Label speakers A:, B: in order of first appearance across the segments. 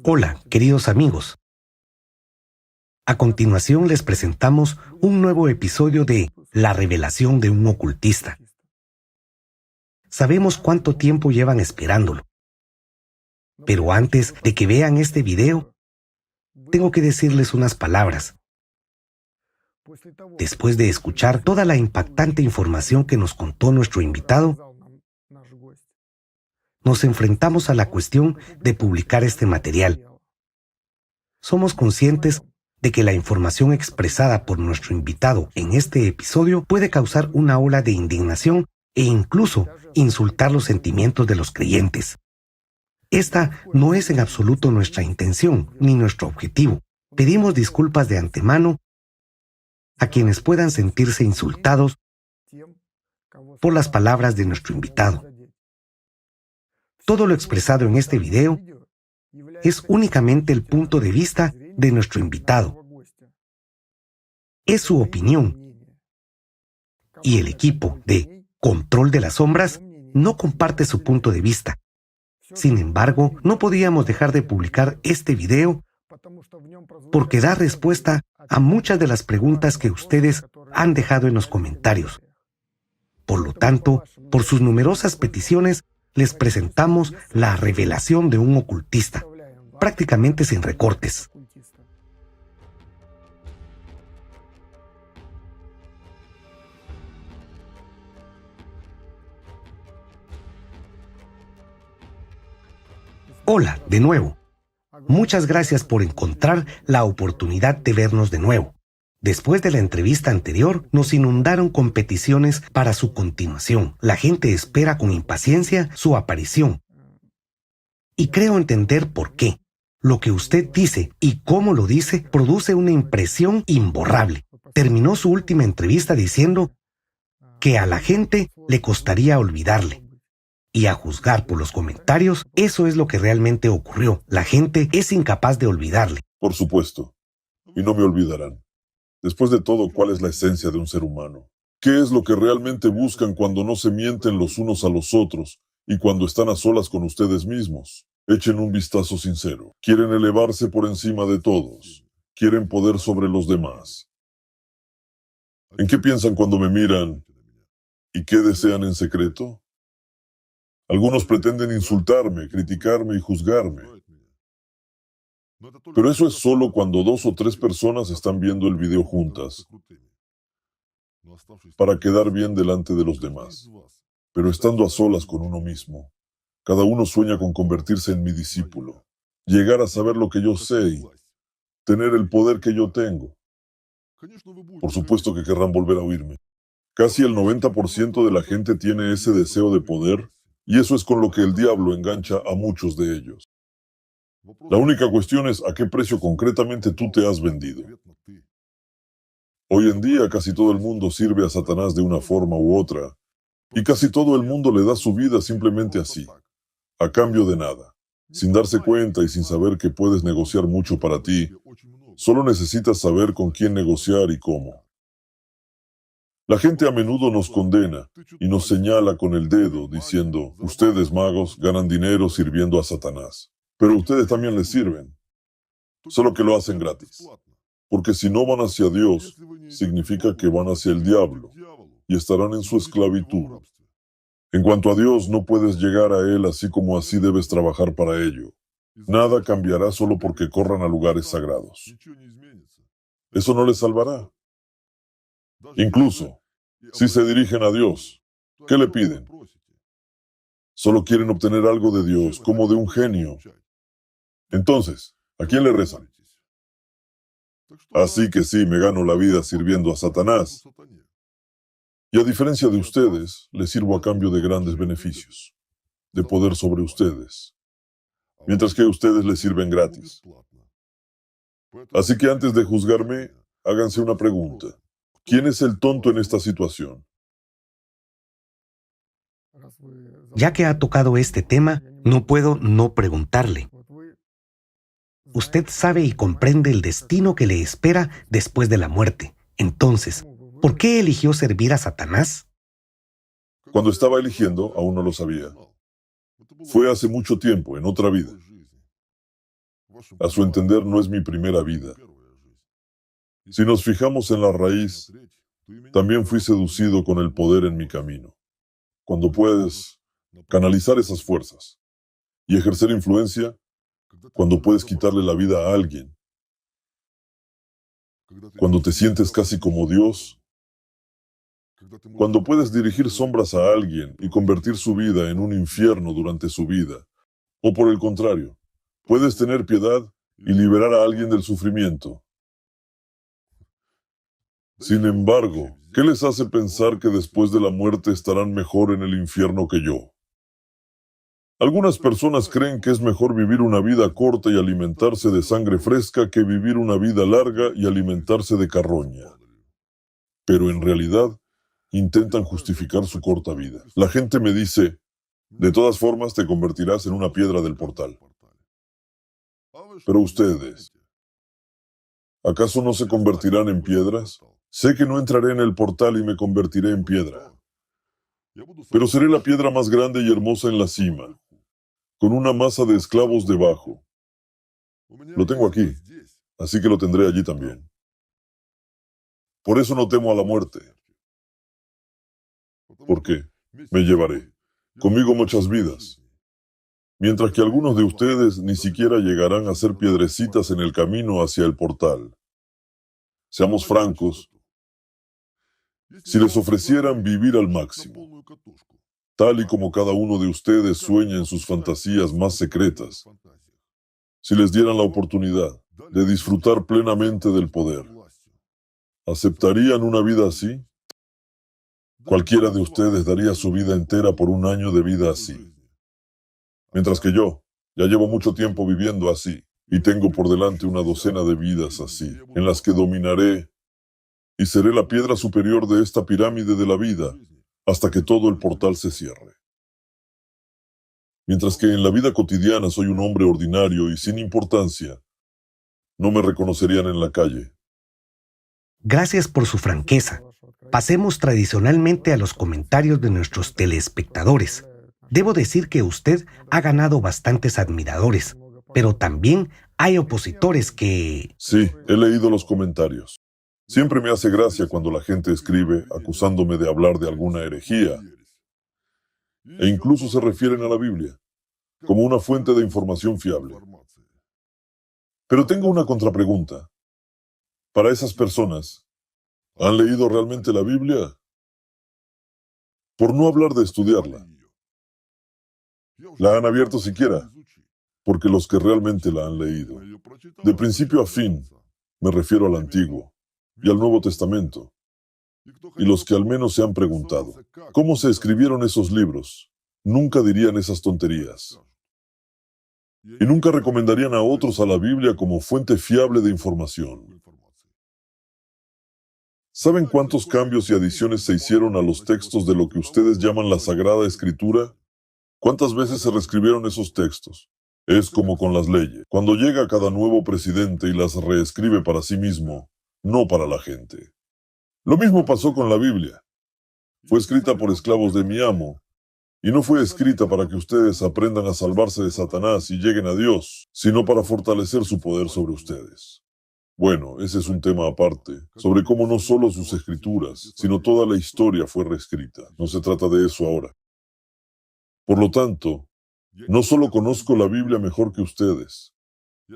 A: Hola, queridos amigos. A continuación les presentamos un nuevo episodio de La revelación de un ocultista. Sabemos cuánto tiempo llevan esperándolo. Pero antes de que vean este video, tengo que decirles unas palabras. Después de escuchar toda la impactante información que nos contó nuestro invitado, nos enfrentamos a la cuestión de publicar este material. Somos conscientes de que la información expresada por nuestro invitado en este episodio puede causar una ola de indignación e incluso insultar los sentimientos de los creyentes. Esta no es en absoluto nuestra intención ni nuestro objetivo. Pedimos disculpas de antemano a quienes puedan sentirse insultados por las palabras de nuestro invitado. Todo lo expresado en este video es únicamente el punto de vista de nuestro invitado. Es su opinión. Y el equipo de Control de las Sombras no comparte su punto de vista. Sin embargo, no podíamos dejar de publicar este video porque da respuesta a muchas de las preguntas que ustedes han dejado en los comentarios. Por lo tanto, por sus numerosas peticiones, les presentamos la revelación de un ocultista, prácticamente sin recortes. Hola, de nuevo. Muchas gracias por encontrar la oportunidad de vernos de nuevo. Después de la entrevista anterior, nos inundaron con peticiones para su continuación. La gente espera con impaciencia su aparición. Y creo entender por qué. Lo que usted dice y cómo lo dice produce una impresión imborrable. Terminó su última entrevista diciendo que a la gente le costaría olvidarle. Y a juzgar por los comentarios, eso es lo que realmente ocurrió. La gente es incapaz de olvidarle.
B: Por supuesto. Y no me olvidarán. Después de todo, ¿cuál es la esencia de un ser humano? ¿Qué es lo que realmente buscan cuando no se mienten los unos a los otros y cuando están a solas con ustedes mismos? Echen un vistazo sincero. Quieren elevarse por encima de todos. Quieren poder sobre los demás. ¿En qué piensan cuando me miran? ¿Y qué desean en secreto? Algunos pretenden insultarme, criticarme y juzgarme. Pero eso es solo cuando 2 o 3 personas están viendo el video juntas, para quedar bien delante de los demás. Pero estando a solas con uno mismo, cada uno sueña con convertirse en mi discípulo, llegar a saber lo que yo sé y tener el poder que yo tengo. Por supuesto que querrán volver a oírme. Casi el 90% de la gente tiene ese deseo de poder, y eso es con lo que el diablo engancha a muchos de ellos. La única cuestión es a qué precio concretamente tú te has vendido. Hoy en día casi todo el mundo sirve a Satanás de una forma u otra, y casi todo el mundo le da su vida simplemente así, a cambio de nada, sin darse cuenta y sin saber que puedes negociar mucho para ti. Solo necesitas saber con quién negociar y cómo. La gente a menudo nos condena y nos señala con el dedo diciendo, ustedes magos ganan dinero sirviendo a Satanás, pero ustedes también les sirven, solo que lo hacen gratis. Porque si no van hacia Dios, significa que van hacia el diablo y estarán en su esclavitud. En cuanto a Dios, no puedes llegar a Él así como así debes trabajar para ello. Nada cambiará solo porque corran a lugares sagrados. Eso no les salvará. Incluso, si se dirigen a Dios, ¿qué le piden? Solo quieren obtener algo de Dios, como de un genio. Entonces, ¿a quién le rezan? Así que sí, me gano la vida sirviendo a Satanás. Y a diferencia de ustedes, les sirvo a cambio de grandes beneficios, de poder sobre ustedes, mientras que ustedes les sirven gratis. Así que antes de juzgarme, háganse una pregunta. ¿Quién es el tonto en esta situación?
A: Ya que ha tocado este tema, no puedo no preguntarle. Usted sabe y comprende el destino que le espera después de la muerte. Entonces, ¿por qué eligió servir a Satanás?
B: Cuando estaba eligiendo, aún no lo sabía. Fue hace mucho tiempo, en otra vida. a su entender, no es mi primera vida. Si nos fijamos en la raíz, también fui seducido con el poder en mi camino. Cuando puedes canalizar esas fuerzas y ejercer influencia, cuando puedes quitarle la vida a alguien, cuando te sientes casi como Dios, cuando puedes dirigir sombras a alguien y convertir su vida en un infierno durante su vida, o por el contrario, puedes tener piedad y liberar a alguien del sufrimiento. Sin embargo, ¿qué les hace pensar que después de la muerte estarán mejor en el infierno que yo? Algunas personas creen que es mejor vivir una vida corta y alimentarse de sangre fresca que vivir una vida larga y alimentarse de carroña. Pero en realidad, intentan justificar su corta vida. La gente me dice, de todas formas te convertirás en una piedra del portal. Pero ustedes, ¿acaso no se convertirán en piedras? Sé que no entraré en el portal y me convertiré en piedra, pero seré la piedra más grande y hermosa en la cima, con una masa de esclavos debajo. Lo tengo aquí, así que lo tendré allí también. Por eso no temo a la muerte. ¿Por qué? Me llevaré conmigo muchas vidas, mientras que algunos de ustedes ni siquiera llegarán a ser piedrecitas en el camino hacia el portal. Seamos francos, si les ofrecieran vivir al máximo, tal y como cada uno de ustedes sueña en sus fantasías más secretas, si les dieran la oportunidad de disfrutar plenamente del poder, ¿aceptarían una vida así? Cualquiera de ustedes daría su vida entera por un año de vida así. Mientras que yo ya llevo mucho tiempo viviendo así y tengo por delante una docena de vidas así, en las que dominaré y seré la piedra superior de esta pirámide de la vida hasta que todo el portal se cierre. Mientras que en la vida cotidiana soy un hombre ordinario y sin importancia, no me reconocerían en la calle.
A: Gracias por su franqueza. Pasemos tradicionalmente a los comentarios de nuestros telespectadores. Debo decir que usted ha ganado bastantes admiradores, pero también hay opositores que...
B: Sí, he leído los comentarios. Siempre me hace gracia cuando la gente escribe acusándome de hablar de alguna herejía, e incluso se refieren a la Biblia como una fuente de información fiable. Pero tengo una contrapregunta. Para esas personas, ¿han leído realmente la Biblia? Por no hablar de estudiarla. ¿La han abierto siquiera? Porque los que realmente la han leído, de principio a fin, me refiero al Antiguo y al Nuevo Testamento, y los que al menos se han preguntado, ¿cómo se escribieron esos libros? Nunca dirían esas tonterías. Y nunca recomendarían a otros a la Biblia como fuente fiable de información. ¿Saben cuántos cambios y adiciones se hicieron a los textos de lo que ustedes llaman la Sagrada Escritura? ¿Cuántas veces se reescribieron esos textos? Es como con las leyes. Cuando llega cada nuevo presidente y las reescribe para sí mismo, no para la gente. Lo mismo pasó con la Biblia. Fue escrita por esclavos de mi amo, y no fue escrita para que ustedes aprendan a salvarse de Satanás y lleguen a Dios, sino para fortalecer su poder sobre ustedes. Bueno, ese es un tema aparte, sobre cómo no solo sus escrituras, sino toda la historia fue reescrita. No se trata de eso ahora. Por lo tanto, no solo conozco la Biblia mejor que ustedes,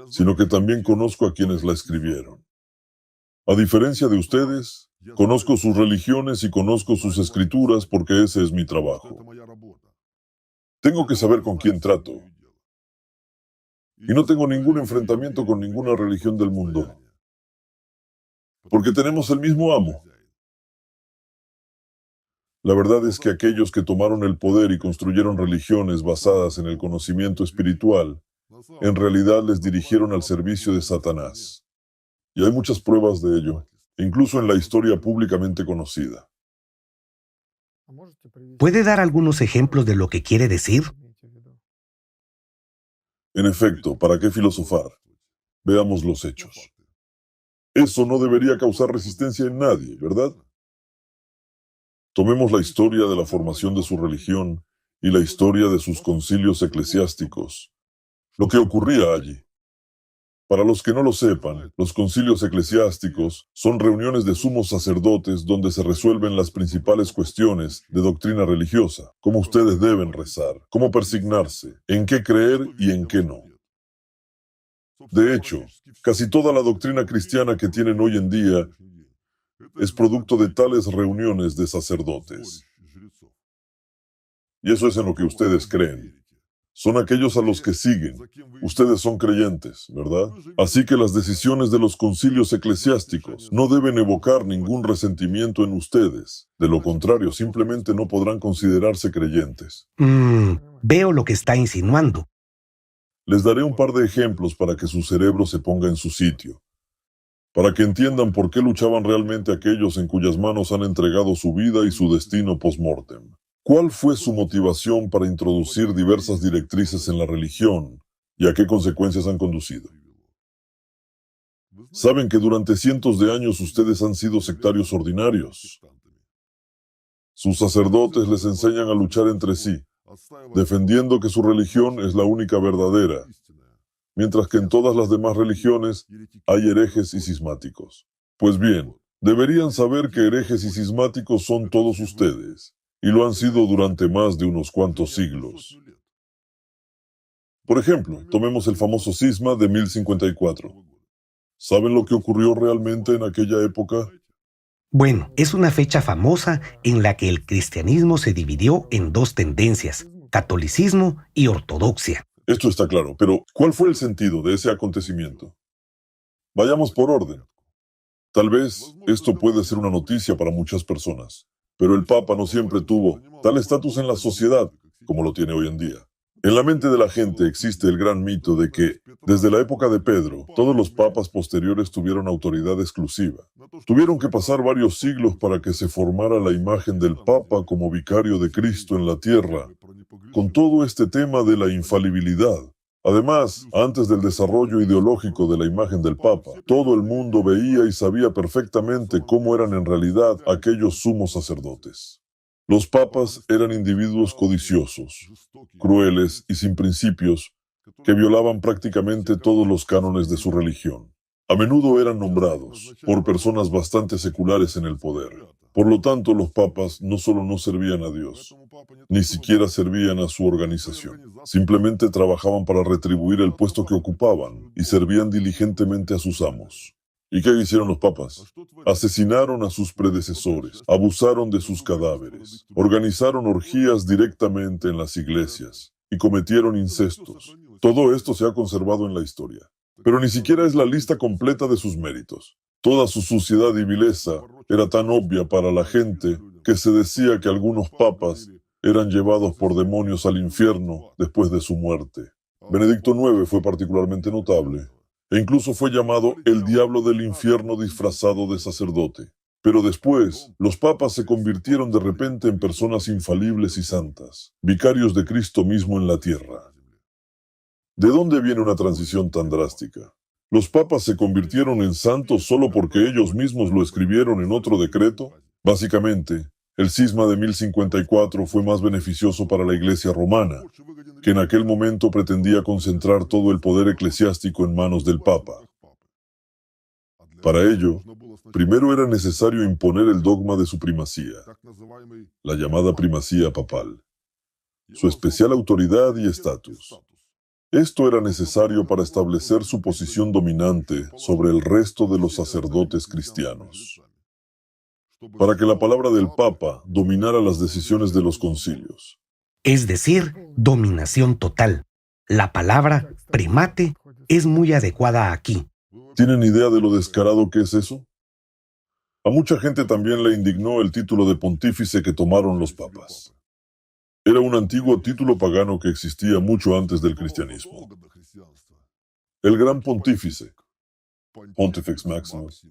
B: sino que también conozco a quienes la escribieron. A diferencia de ustedes, conozco sus religiones y conozco sus escrituras porque ese es mi trabajo. Tengo que saber con quién trato. Y no tengo ningún enfrentamiento con ninguna religión del mundo, porque tenemos el mismo amo. La verdad es que aquellos que tomaron el poder y construyeron religiones basadas en el conocimiento espiritual, en realidad les dirigieron al servicio de Satanás. Y hay muchas pruebas de ello, incluso en la historia públicamente conocida.
A: ¿Puede dar algunos ejemplos de lo que quiere decir?
B: En efecto, ¿para qué filosofar? Veamos los hechos. Eso no debería causar resistencia en nadie, ¿verdad? Tomemos la historia de la formación de su religión y la historia de sus concilios eclesiásticos, lo que ocurría allí. Para los que no lo sepan, los concilios eclesiásticos son reuniones de sumos sacerdotes donde se resuelven las principales cuestiones de doctrina religiosa, cómo ustedes deben rezar, cómo persignarse, en qué creer y en qué no. De hecho, casi toda la doctrina cristiana que tienen hoy en día es producto de tales reuniones de sacerdotes. Y eso es en lo que ustedes creen. Son aquellos a los que siguen. Ustedes son creyentes, ¿verdad? Así que las decisiones de los concilios eclesiásticos no deben evocar ningún resentimiento en ustedes. De lo contrario, simplemente no podrán considerarse creyentes.
A: Veo lo que está insinuando.
B: Les daré un par de ejemplos para que su cerebro se ponga en su sitio, para que entiendan por qué luchaban realmente aquellos en cuyas manos han entregado su vida y su destino post-mortem. ¿Cuál fue su motivación para introducir diversas directrices en la religión y a qué consecuencias han conducido? Saben que durante cientos de años ustedes han sido sectarios ordinarios. Sus sacerdotes les enseñan a luchar entre sí, defendiendo que su religión es la única verdadera, mientras que en todas las demás religiones hay herejes y cismáticos. Pues bien, deberían saber que herejes y cismáticos son todos ustedes, y lo han sido durante más de unos cuantos siglos. Por ejemplo, tomemos el famoso cisma de 1054. ¿Saben lo que ocurrió realmente en aquella época?
A: Bueno, es una fecha famosa en la que el cristianismo se dividió en dos tendencias, catolicismo y ortodoxia.
B: Esto está claro, pero ¿cuál fue el sentido de ese acontecimiento? Vayamos por orden. Tal vez esto puede ser una noticia para muchas personas, pero el Papa no siempre tuvo tal estatus en la sociedad como lo tiene hoy en día. En la mente de la gente existe el gran mito de que, desde la época de Pedro, todos los papas posteriores tuvieron autoridad exclusiva. Tuvieron que pasar varios siglos para que se formara la imagen del Papa como vicario de Cristo en la tierra, con todo este tema de la infalibilidad. Además, antes del desarrollo ideológico de la imagen del Papa, todo el mundo veía y sabía perfectamente cómo eran en realidad aquellos sumos sacerdotes. Los papas eran individuos codiciosos, crueles y sin principios, que violaban prácticamente todos los cánones de su religión. A menudo eran nombrados por personas bastante seculares en el poder. Por lo tanto, los papas no solo no servían a Dios, ni siquiera servían a su organización. Simplemente trabajaban para retribuir el puesto que ocupaban y servían diligentemente a sus amos. ¿Y qué hicieron los papas? Asesinaron a sus predecesores, abusaron de sus cadáveres, organizaron orgías directamente en las iglesias y cometieron incestos. Todo esto se ha conservado en la historia. Pero ni siquiera es la lista completa de sus méritos. Toda su suciedad y vileza era tan obvia para la gente que se decía que algunos papas eran llevados por demonios al infierno después de su muerte. Benedicto IX fue particularmente notable, e incluso fue llamado el diablo del infierno disfrazado de sacerdote. Pero después, los papas se convirtieron de repente en personas infalibles y santas, vicarios de Cristo mismo en la tierra. ¿De dónde viene una transición tan drástica? ¿Los papas se convirtieron en santos solo porque ellos mismos lo escribieron en otro decreto? Básicamente, el cisma de 1054 fue más beneficioso para la Iglesia romana, que en aquel momento pretendía concentrar todo el poder eclesiástico en manos del Papa. Para ello, primero era necesario imponer el dogma de su primacía, la llamada primacía papal, su especial autoridad y estatus. Esto era necesario para establecer su posición dominante sobre el resto de los sacerdotes cristianos, para que la palabra del Papa dominara las decisiones de los concilios.
A: Es decir, dominación total. La palabra primate es muy adecuada aquí.
B: ¿Tienen idea de lo descarado que es eso? A mucha gente también le indignó el título de pontífice que tomaron los papas. Era un antiguo título pagano que existía mucho antes del cristianismo. El gran pontífice, Pontifex Maximus,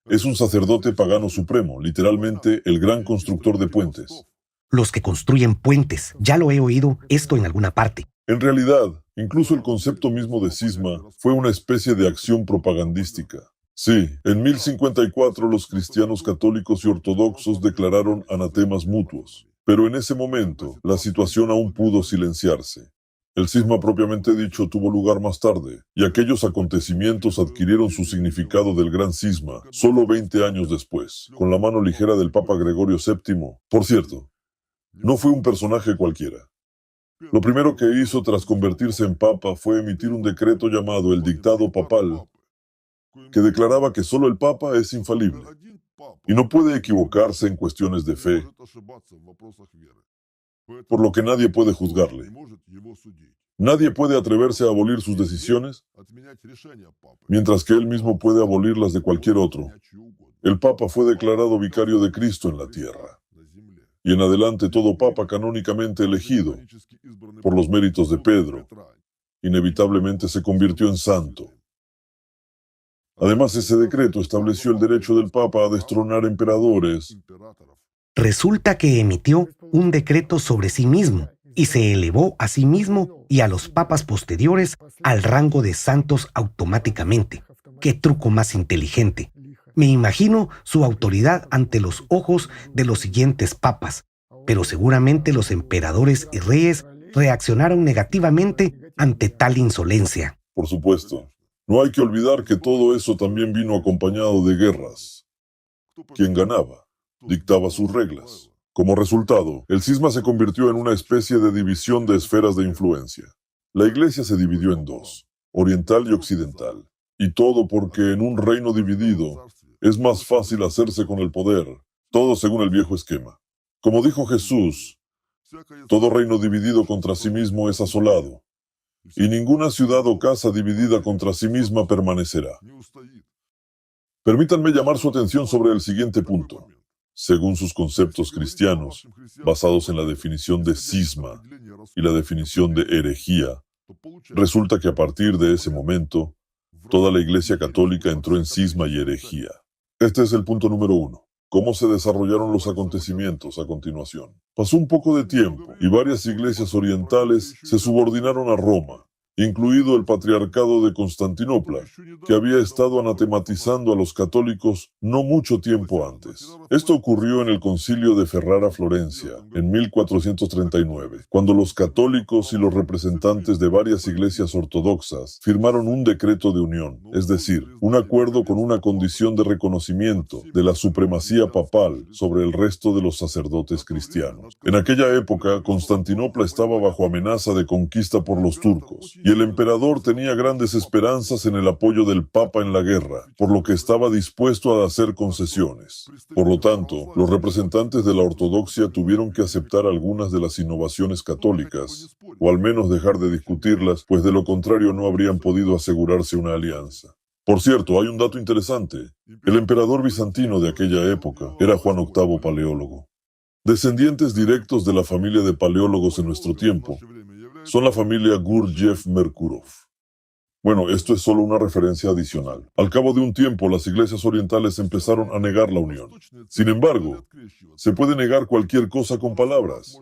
B: es un sacerdote pagano supremo, literalmente el gran constructor de puentes.
A: Los que construyen puentes, ya lo he oído esto en alguna parte.
B: En realidad, incluso el concepto mismo de cisma fue una especie de acción propagandística. Sí, en 1054 los cristianos católicos y ortodoxos declararon anatemas mutuos, pero en ese momento la situación aún pudo silenciarse. El cisma propiamente dicho tuvo lugar más tarde, y aquellos acontecimientos adquirieron su significado del gran cisma solo 20 años después, con la mano ligera del Papa Gregorio VII. Por cierto, no fue un personaje cualquiera. Lo primero que hizo tras convertirse en papa fue emitir un decreto llamado el Dictado Papal, que declaraba que solo el papa es infalible y no puede equivocarse en cuestiones de fe, por lo que nadie puede juzgarle. Nadie puede atreverse a abolir sus decisiones, mientras que él mismo puede abolirlas de cualquier otro. El papa fue declarado vicario de Cristo en la tierra, y en adelante todo papa canónicamente elegido por los méritos de Pedro, inevitablemente se convirtió en santo. Además, ese decreto estableció el derecho del papa a destronar emperadores.
A: Resulta que emitió un decreto sobre sí mismo y se elevó a sí mismo y a los papas posteriores al rango de santos automáticamente. ¡Qué truco más inteligente! Me imagino su autoridad ante los ojos de los siguientes papas, pero seguramente los emperadores y reyes reaccionaron negativamente ante tal insolencia.
B: Por supuesto, no hay que olvidar que todo eso también vino acompañado de guerras. Quien ganaba dictaba sus reglas. Como resultado, el cisma se convirtió en una especie de división de esferas de influencia. La iglesia se dividió en dos, oriental y occidental. Y todo porque en un reino dividido es más fácil hacerse con el poder, todo según el viejo esquema. Como dijo Jesús, todo reino dividido contra sí mismo es asolado, y ninguna ciudad o casa dividida contra sí misma permanecerá. Permítanme llamar su atención sobre el siguiente punto. Según sus conceptos cristianos, basados en la definición de cisma y la definición de herejía, resulta que a partir de ese momento, toda la Iglesia Católica entró en cisma y herejía. Este es el punto número 1. ¿Cómo se desarrollaron los acontecimientos a continuación? Pasó un poco de tiempo y varias iglesias orientales se subordinaron a Roma, incluido el Patriarcado de Constantinopla, que había estado anatematizando a los católicos no mucho tiempo antes. Esto ocurrió en el Concilio de Ferrara-Florencia, en 1439, cuando los católicos y los representantes de varias iglesias ortodoxas firmaron un decreto de unión, es decir, un acuerdo con una condición de reconocimiento de la supremacía papal sobre el resto de los sacerdotes cristianos. En aquella época, Constantinopla estaba bajo amenaza de conquista por los turcos, y el emperador tenía grandes esperanzas en el apoyo del Papa en la guerra, por lo que estaba dispuesto a hacer concesiones. Por lo tanto, los representantes de la ortodoxia tuvieron que aceptar algunas de las innovaciones católicas, o al menos dejar de discutirlas, pues de lo contrario no habrían podido asegurarse una alianza. Por cierto, hay un dato interesante. El emperador bizantino de aquella época era Juan VIII Paleólogo. Descendientes directos de la familia de paleólogos en nuestro tiempo son la familia Gurdjieff-Merkurov. Bueno, esto es solo una referencia adicional. Al cabo de un tiempo, las iglesias orientales empezaron a negar la unión. Sin embargo, se puede negar cualquier cosa con palabras,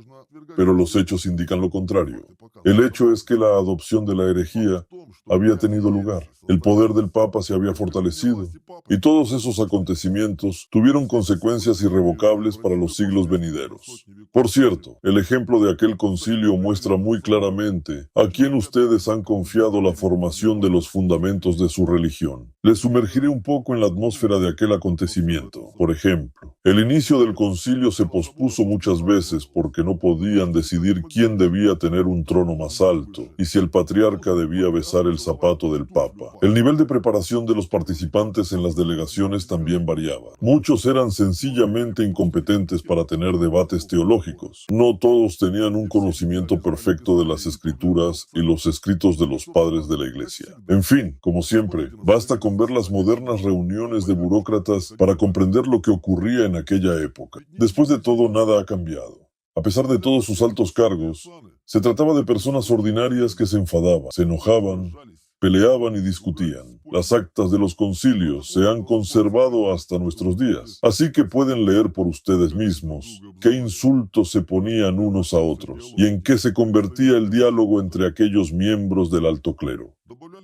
B: pero los hechos indican lo contrario. El hecho es que la adopción de la herejía había tenido lugar. El poder del Papa se había fortalecido, y todos esos acontecimientos tuvieron consecuencias irrevocables para los siglos venideros. Por cierto, el ejemplo de aquel concilio muestra muy claramente a quién ustedes han confiado la formación de los fundamentos de su religión. Les sumergiré un poco en la atmósfera de aquel acontecimiento. Por ejemplo, el inicio del concilio se pospuso muchas veces porque no podían decidir quién debía tener un trono más alto y si el patriarca debía besar el zapato del Papa. El nivel de preparación de los participantes en las delegaciones también variaba. Muchos eran sencillamente incompetentes para tener debates teológicos. No todos tenían un conocimiento perfecto de las escrituras y los escritos de los padres de la iglesia. En fin, como siempre, basta con ver las modernas reuniones de burócratas para comprender lo que ocurría en aquella época. Después de todo, nada ha cambiado. A pesar de todos sus altos cargos, se trataba de personas ordinarias que se enfadaban, se enojaban, peleaban y discutían. Las actas de los concilios se han conservado hasta nuestros días, así que pueden leer por ustedes mismos qué insultos se ponían unos a otros y en qué se convertía el diálogo entre aquellos miembros del alto clero.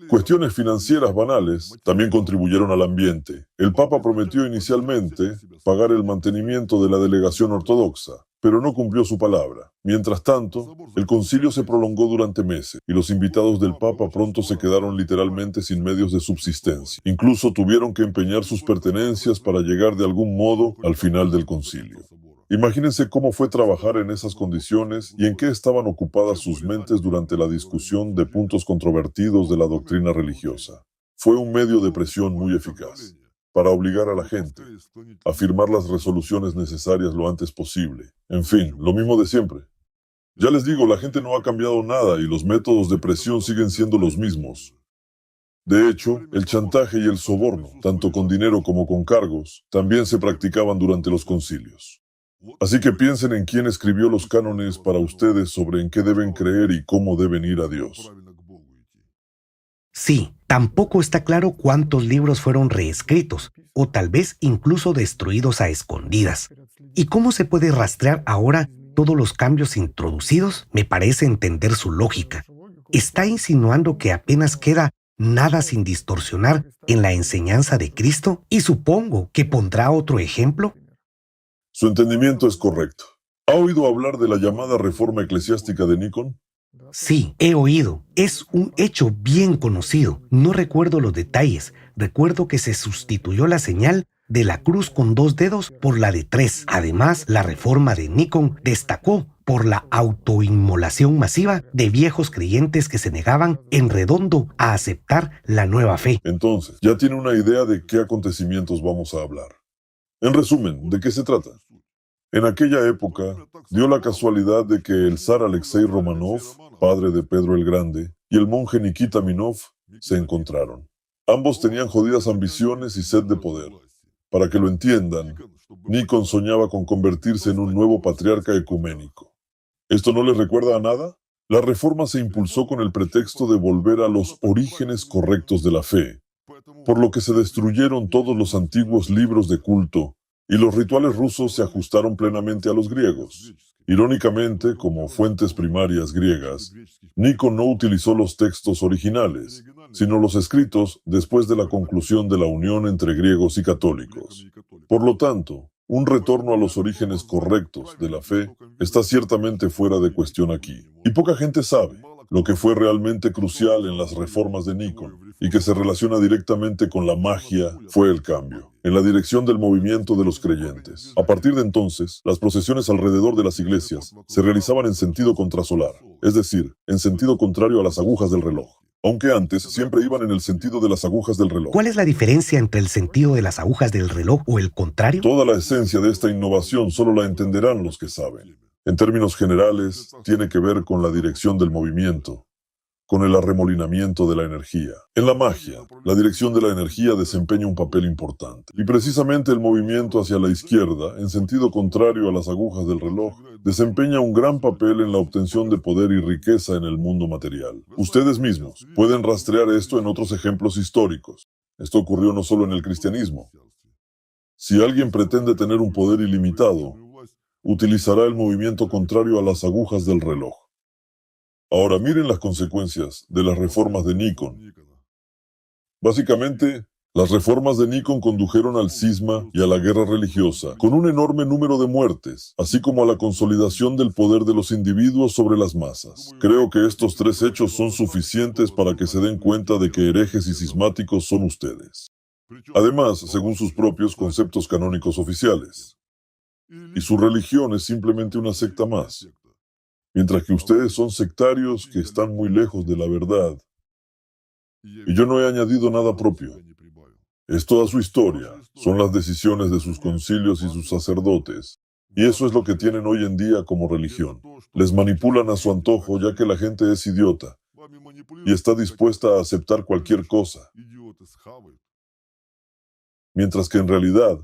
B: Cuestiones financieras banales también contribuyeron al ambiente. El Papa prometió inicialmente pagar el mantenimiento de la delegación ortodoxa, pero no cumplió su palabra. Mientras tanto, el concilio se prolongó durante meses y los invitados del Papa pronto se quedaron literalmente sin medios de subsistencia. Incluso tuvieron que empeñar sus pertenencias para llegar de algún modo al final del concilio. Imagínense cómo fue trabajar en esas condiciones y en qué estaban ocupadas sus mentes durante la discusión de puntos controvertidos de la doctrina religiosa. Fue un medio de presión muy eficaz para obligar a la gente a firmar las resoluciones necesarias lo antes posible. En fin, lo mismo de siempre. Ya les digo, la gente no ha cambiado nada y los métodos de presión siguen siendo los mismos. De hecho, el chantaje y el soborno, tanto con dinero como con cargos, también se practicaban durante los concilios. Así que piensen en quién escribió los cánones para ustedes sobre en qué deben creer y cómo deben ir a Dios.
A: Sí, tampoco está claro cuántos libros fueron reescritos, o tal vez incluso destruidos a escondidas. ¿Y cómo se puede rastrear ahora todos los cambios introducidos? Me parece entender su lógica. ¿Está insinuando que apenas queda nada sin distorsionar en la enseñanza de Cristo? Y supongo que pondrá otro ejemplo.
B: Su entendimiento es correcto. ¿Ha oído hablar de la llamada reforma eclesiástica de Nikon?
A: Sí, he oído. Es un hecho bien conocido. No recuerdo los detalles. Recuerdo que se sustituyó la señal de la cruz con 2 dedos por la de 3. Además, la reforma de Nikon destacó por la autoinmolación masiva de viejos creyentes que se negaban en redondo a aceptar la nueva fe.
B: Entonces, ya tiene una idea de qué acontecimientos vamos a hablar. En resumen, ¿de qué se trata? En aquella época, dio la casualidad de que el zar Alexei Romanov, padre de Pedro el Grande, y el monje Nikita Minov se encontraron. Ambos tenían jodidas ambiciones y sed de poder. Para que lo entiendan, Nikon soñaba con convertirse en un nuevo patriarca ecuménico. ¿Esto no les recuerda a nada? La reforma se impulsó con el pretexto de volver a los orígenes correctos de la fe, por lo que se destruyeron todos los antiguos libros de culto y los rituales rusos se ajustaron plenamente a los griegos. Irónicamente, como fuentes primarias griegas, Nikon no utilizó los textos originales, sino los escritos después de la conclusión de la unión entre griegos y católicos. Por lo tanto, un retorno a los orígenes correctos de la fe está ciertamente fuera de cuestión aquí. Y poca gente sabe lo que fue realmente crucial en las reformas de Nikon y que se relaciona directamente con la magia fue el cambio en la dirección del movimiento de los creyentes. A partir de entonces, las procesiones alrededor de las iglesias se realizaban en sentido contrasolar, es decir, en sentido contrario a las agujas del reloj. Aunque antes siempre iban en el sentido de las agujas del reloj.
A: ¿Cuál es la diferencia entre el sentido de las agujas del reloj o el contrario?
B: Toda la esencia de esta innovación solo la entenderán los que saben. En términos generales, tiene que ver con la dirección del movimiento, con el arremolinamiento de la energía. En la magia, la dirección de la energía desempeña un papel importante. Y precisamente el movimiento hacia la izquierda, en sentido contrario a las agujas del reloj, desempeña un gran papel en la obtención de poder y riqueza en el mundo material. Ustedes mismos pueden rastrear esto en otros ejemplos históricos. Esto ocurrió no solo en el cristianismo. Si alguien pretende tener un poder ilimitado, utilizará el movimiento contrario a las agujas del reloj. Ahora miren las consecuencias de las reformas de Nikon. Básicamente, las reformas de Nikon condujeron al cisma y a la guerra religiosa, con un enorme número de muertes, así como a la consolidación del poder de los individuos sobre las masas. Creo que estos 3 hechos son suficientes para que se den cuenta de que herejes y cismáticos son ustedes. Además, según sus propios conceptos canónicos oficiales. Y su religión es simplemente una secta más. Mientras que ustedes son sectarios que están muy lejos de la verdad. Y yo no he añadido nada propio. Es toda su historia, son las decisiones de sus concilios y sus sacerdotes. Y eso es lo que tienen hoy en día como religión. Les manipulan a su antojo ya que la gente es idiota y está dispuesta a aceptar cualquier cosa. Mientras que en realidad,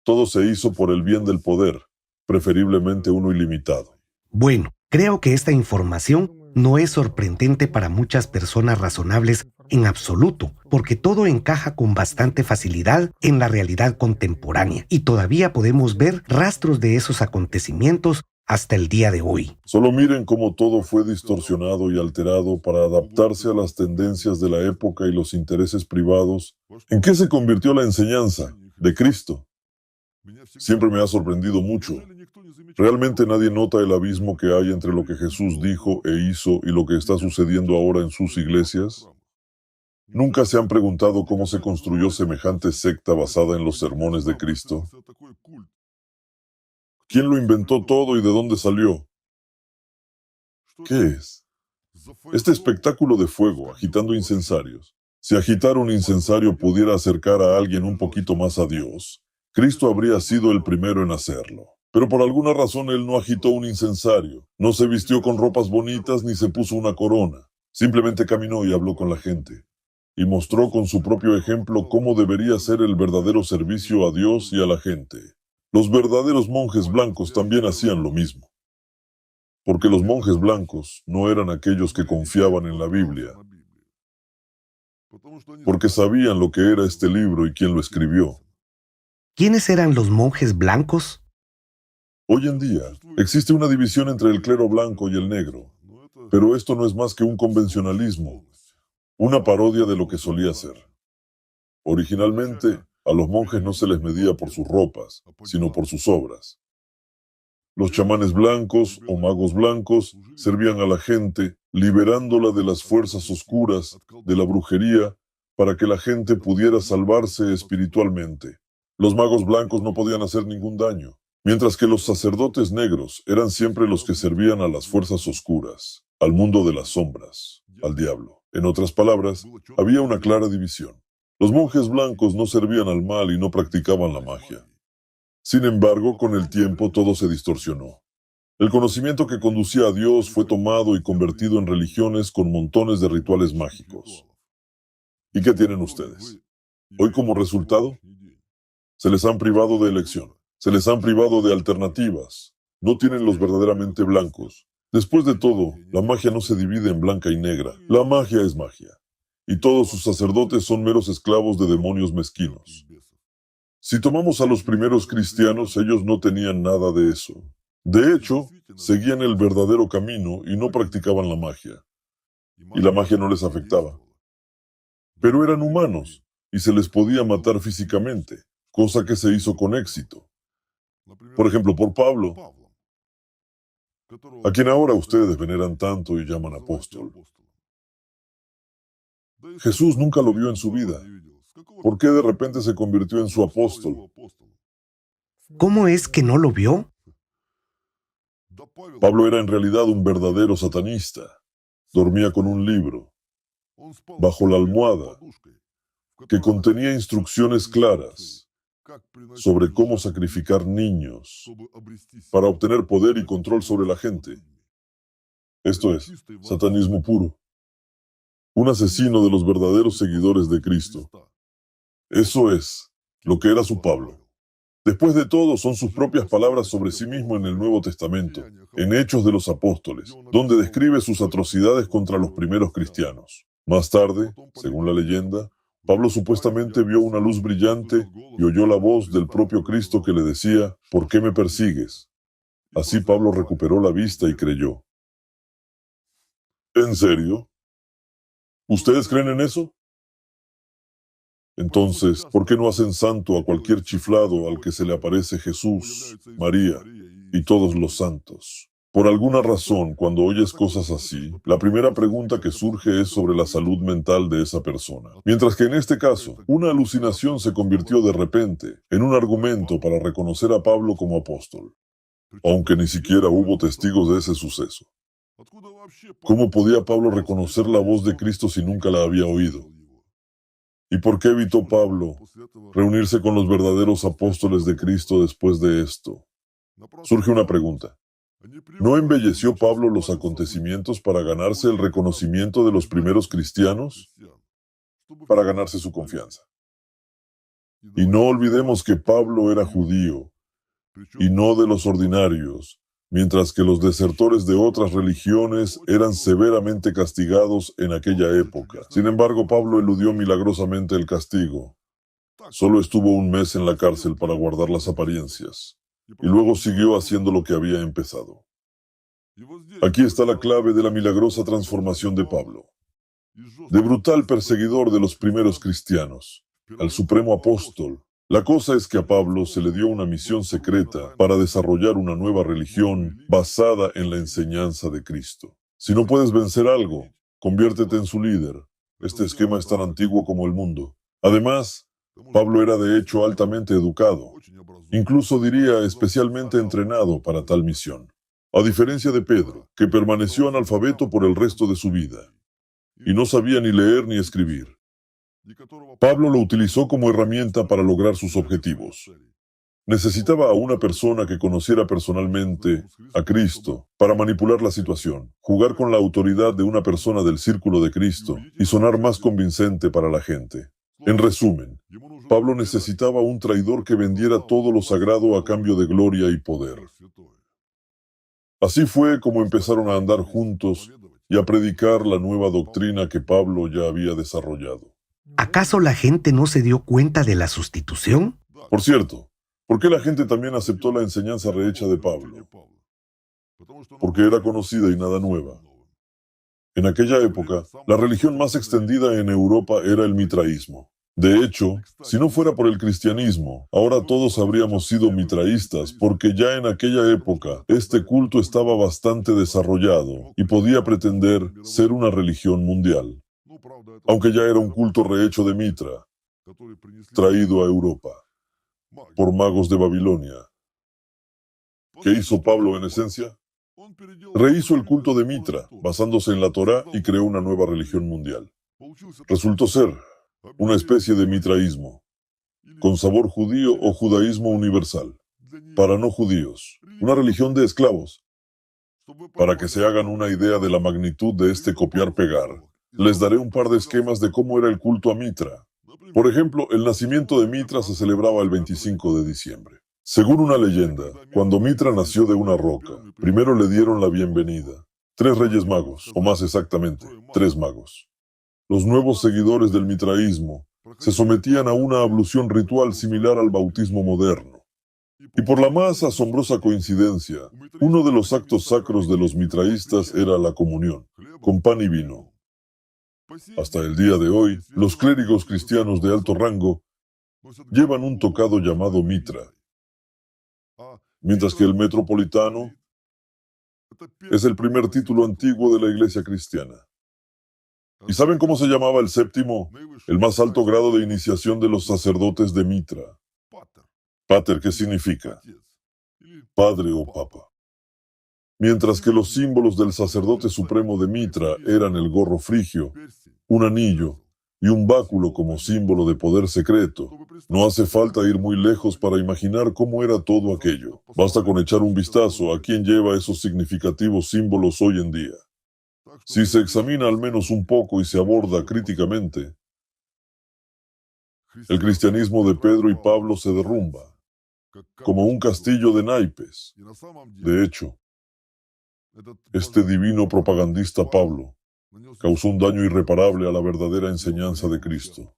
B: todo se hizo por el bien del poder, preferiblemente uno ilimitado.
A: Bueno, creo que esta información no es sorprendente para muchas personas razonables en absoluto, porque todo encaja con bastante facilidad en la realidad contemporánea y todavía podemos ver rastros de esos acontecimientos hasta el día de hoy.
B: Solo miren cómo todo fue distorsionado y alterado para adaptarse a las tendencias de la época y los intereses privados. ¿En qué se convirtió la enseñanza de Cristo? Siempre me ha sorprendido mucho Realmente nadie nota el abismo que hay entre lo que Jesús dijo e hizo y lo que está sucediendo ahora en sus iglesias. ¿Nunca se han preguntado cómo se construyó semejante secta basada en los sermones de Cristo? ¿Quién lo inventó todo y de dónde salió? ¿Qué es? Este espectáculo de fuego agitando incensarios. Si agitar un incensario pudiera acercar a alguien un poquito más a Dios, Cristo habría sido el primero en hacerlo. Pero por alguna razón él no agitó un incensario, no se vistió con ropas bonitas ni se puso una corona. Simplemente caminó y habló con la gente. Y mostró con su propio ejemplo cómo debería ser el verdadero servicio a Dios y a la gente. Los verdaderos monjes blancos también hacían lo mismo. Porque los monjes blancos no eran aquellos que confiaban en la Biblia, porque sabían lo que era este libro y quién lo escribió.
A: ¿Quiénes eran los monjes blancos?
B: Hoy en día existe una división entre el clero blanco y el negro, pero esto no es más que un convencionalismo, una parodia de lo que solía ser. Originalmente, a los monjes no se les medía por sus ropas, sino por sus obras. Los chamanes blancos o magos blancos servían a la gente, liberándola de las fuerzas oscuras, de la brujería, para que la gente pudiera salvarse espiritualmente. Los magos blancos no podían hacer ningún daño, mientras que los sacerdotes negros eran siempre los que servían a las fuerzas oscuras, al mundo de las sombras, al diablo. En otras palabras, había una clara división. Los monjes blancos no servían al mal y no practicaban la magia. Sin embargo, con el tiempo todo se distorsionó. El conocimiento que conducía a Dios fue tomado y convertido en religiones con montones de rituales mágicos. ¿Y qué tienen ustedes? Hoy como resultado, se les han privado de elección, se les han privado de alternativas. No tienen los verdaderamente blancos. Después de todo, la magia no se divide en blanca y negra. La magia es magia. Y todos sus sacerdotes son meros esclavos de demonios mezquinos. Si tomamos a los primeros cristianos, ellos no tenían nada de eso. De hecho, seguían el verdadero camino y no practicaban la magia. Y la magia no les afectaba. Pero eran humanos y se les podía matar físicamente, cosa que se hizo con éxito. Por ejemplo, por Pablo, a quien ahora ustedes veneran tanto y llaman apóstol. Jesús nunca lo vio en su vida. ¿Por qué de repente se convirtió en su apóstol?
A: ¿Cómo es que no lo vio?
B: Pablo era en realidad un verdadero satanista. Dormía con un libro, bajo la almohada, que contenía instrucciones claras sobre cómo sacrificar niños para obtener poder y control sobre la gente. Esto es, satanismo puro. Un asesino de los verdaderos seguidores de Cristo. Eso es lo que era su Pablo. Después de todo, son sus propias palabras sobre sí mismo en el Nuevo Testamento, en Hechos de los Apóstoles, donde describe sus atrocidades contra los primeros cristianos. Más tarde, según la leyenda, Pablo supuestamente vio una luz brillante y oyó la voz del propio Cristo que le decía, ¿por qué me persigues? Así Pablo recuperó la vista y creyó. ¿En serio? ¿Ustedes creen en eso? Entonces, ¿por qué no hacen santo a cualquier chiflado al que se le aparece Jesús, María y todos los santos? Por alguna razón, cuando oyes cosas así, la primera pregunta que surge es sobre la salud mental de esa persona. Mientras que en este caso, una alucinación se convirtió de repente en un argumento para reconocer a Pablo como apóstol, aunque ni siquiera hubo testigos de ese suceso. ¿Cómo podía Pablo reconocer la voz de Cristo si nunca la había oído? ¿Y por qué evitó Pablo reunirse con los verdaderos apóstoles de Cristo después de esto? Surge una pregunta. ¿No embelleció Pablo los acontecimientos para ganarse el reconocimiento de los primeros cristianos? Para ganarse su confianza. Y no olvidemos que Pablo era judío, y no de los ordinarios, mientras que los desertores de otras religiones eran severamente castigados en aquella época. Sin embargo, Pablo eludió milagrosamente el castigo. Solo estuvo un mes en la cárcel para guardar las apariencias, y luego siguió haciendo lo que había empezado. Aquí está la clave de la milagrosa transformación de Pablo. De brutal perseguidor de los primeros cristianos, al supremo apóstol, La cosa es que a Pablo se le dio una misión secreta para desarrollar una nueva religión basada en la enseñanza de Cristo. Si no puedes vencer algo, conviértete en su líder. Este esquema es tan antiguo como el mundo. Además, Pablo era de hecho altamente educado, incluso diría especialmente entrenado para tal misión. A diferencia de Pedro, que permaneció analfabeto por el resto de su vida, y no sabía ni leer ni escribir. Pablo lo utilizó como herramienta para lograr sus objetivos. Necesitaba a una persona que conociera personalmente a Cristo para manipular la situación, jugar con la autoridad de una persona del círculo de Cristo y sonar más convincente para la gente. En resumen, Pablo necesitaba un traidor que vendiera todo lo sagrado a cambio de gloria y poder. Así fue como empezaron a andar juntos y a predicar la nueva doctrina que Pablo ya había desarrollado.
A: ¿Acaso la gente no se dio cuenta de la sustitución?
B: Por cierto, ¿por qué la gente también aceptó la enseñanza rehecha de Pablo? Porque era conocida y nada nueva. En aquella época, la religión más extendida en Europa era el mitraísmo. De hecho, si no fuera por el cristianismo, ahora todos habríamos sido mitraístas, porque ya en aquella época este culto estaba bastante desarrollado y podía pretender ser una religión mundial, aunque ya era un culto rehecho de Mitra, traído a Europa por magos de Babilonia. ¿Qué hizo Pablo en esencia? Rehizo el culto de Mitra, basándose en la Torá, y creó una nueva religión mundial. Resultó ser una especie de mitraísmo, con sabor judío o judaísmo universal, para no judíos, una religión de esclavos. Para que se hagan una idea de la magnitud de este copiar-pegar, les daré un par de esquemas de cómo era el culto a Mitra. Por ejemplo, el nacimiento de Mitra se celebraba el 25 de diciembre. Según una leyenda, cuando Mitra nació de una roca, primero le dieron la bienvenida 3 reyes magos, o más exactamente, 3 magos. Los nuevos seguidores del mitraísmo se sometían a una ablución ritual similar al bautismo moderno. Y por la más asombrosa coincidencia, uno de los actos sacros de los mitraístas era la comunión, con pan y vino. Hasta el día de hoy, los clérigos cristianos de alto rango llevan un tocado llamado mitra, mientras que el metropolitano es el primer título antiguo de la iglesia cristiana. ¿Y saben cómo se llamaba el séptimo, el más alto grado de iniciación de los sacerdotes de Mitra? Pater, ¿qué significa? Padre o papa. Mientras que los símbolos del sacerdote supremo de Mitra eran el gorro frigio, un anillo y un báculo como símbolo de poder secreto. No hace falta ir muy lejos para imaginar cómo era todo aquello. Basta con echar un vistazo a quién lleva esos significativos símbolos hoy en día. Si se examina al menos un poco y se aborda críticamente, el cristianismo de Pedro y Pablo se derrumba, como un castillo de naipes. De hecho, este divino propagandista Pablo causó un daño irreparable a la verdadera enseñanza de Cristo.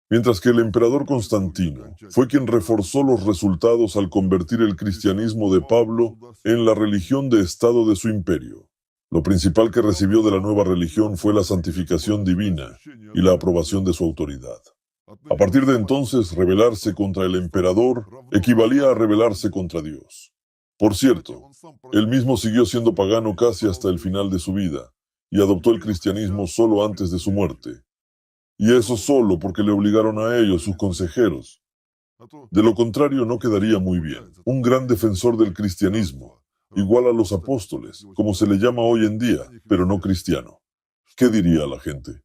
B: Mientras que el emperador Constantino fue quien reforzó los resultados al convertir el cristianismo de Pablo en la religión de Estado de su imperio. Lo principal que recibió de la nueva religión fue la santificación divina y la aprobación de su autoridad. A partir de entonces, rebelarse contra el emperador equivalía a rebelarse contra Dios. Por cierto, él mismo siguió siendo pagano casi hasta el final de su vida y adoptó el cristianismo solo antes de su muerte. Y eso solo porque le obligaron a ello sus consejeros. De lo contrario, no quedaría muy bien. Un gran defensor del cristianismo, igual a los apóstoles, como se le llama hoy en día, pero no cristiano. ¿Qué diría la gente?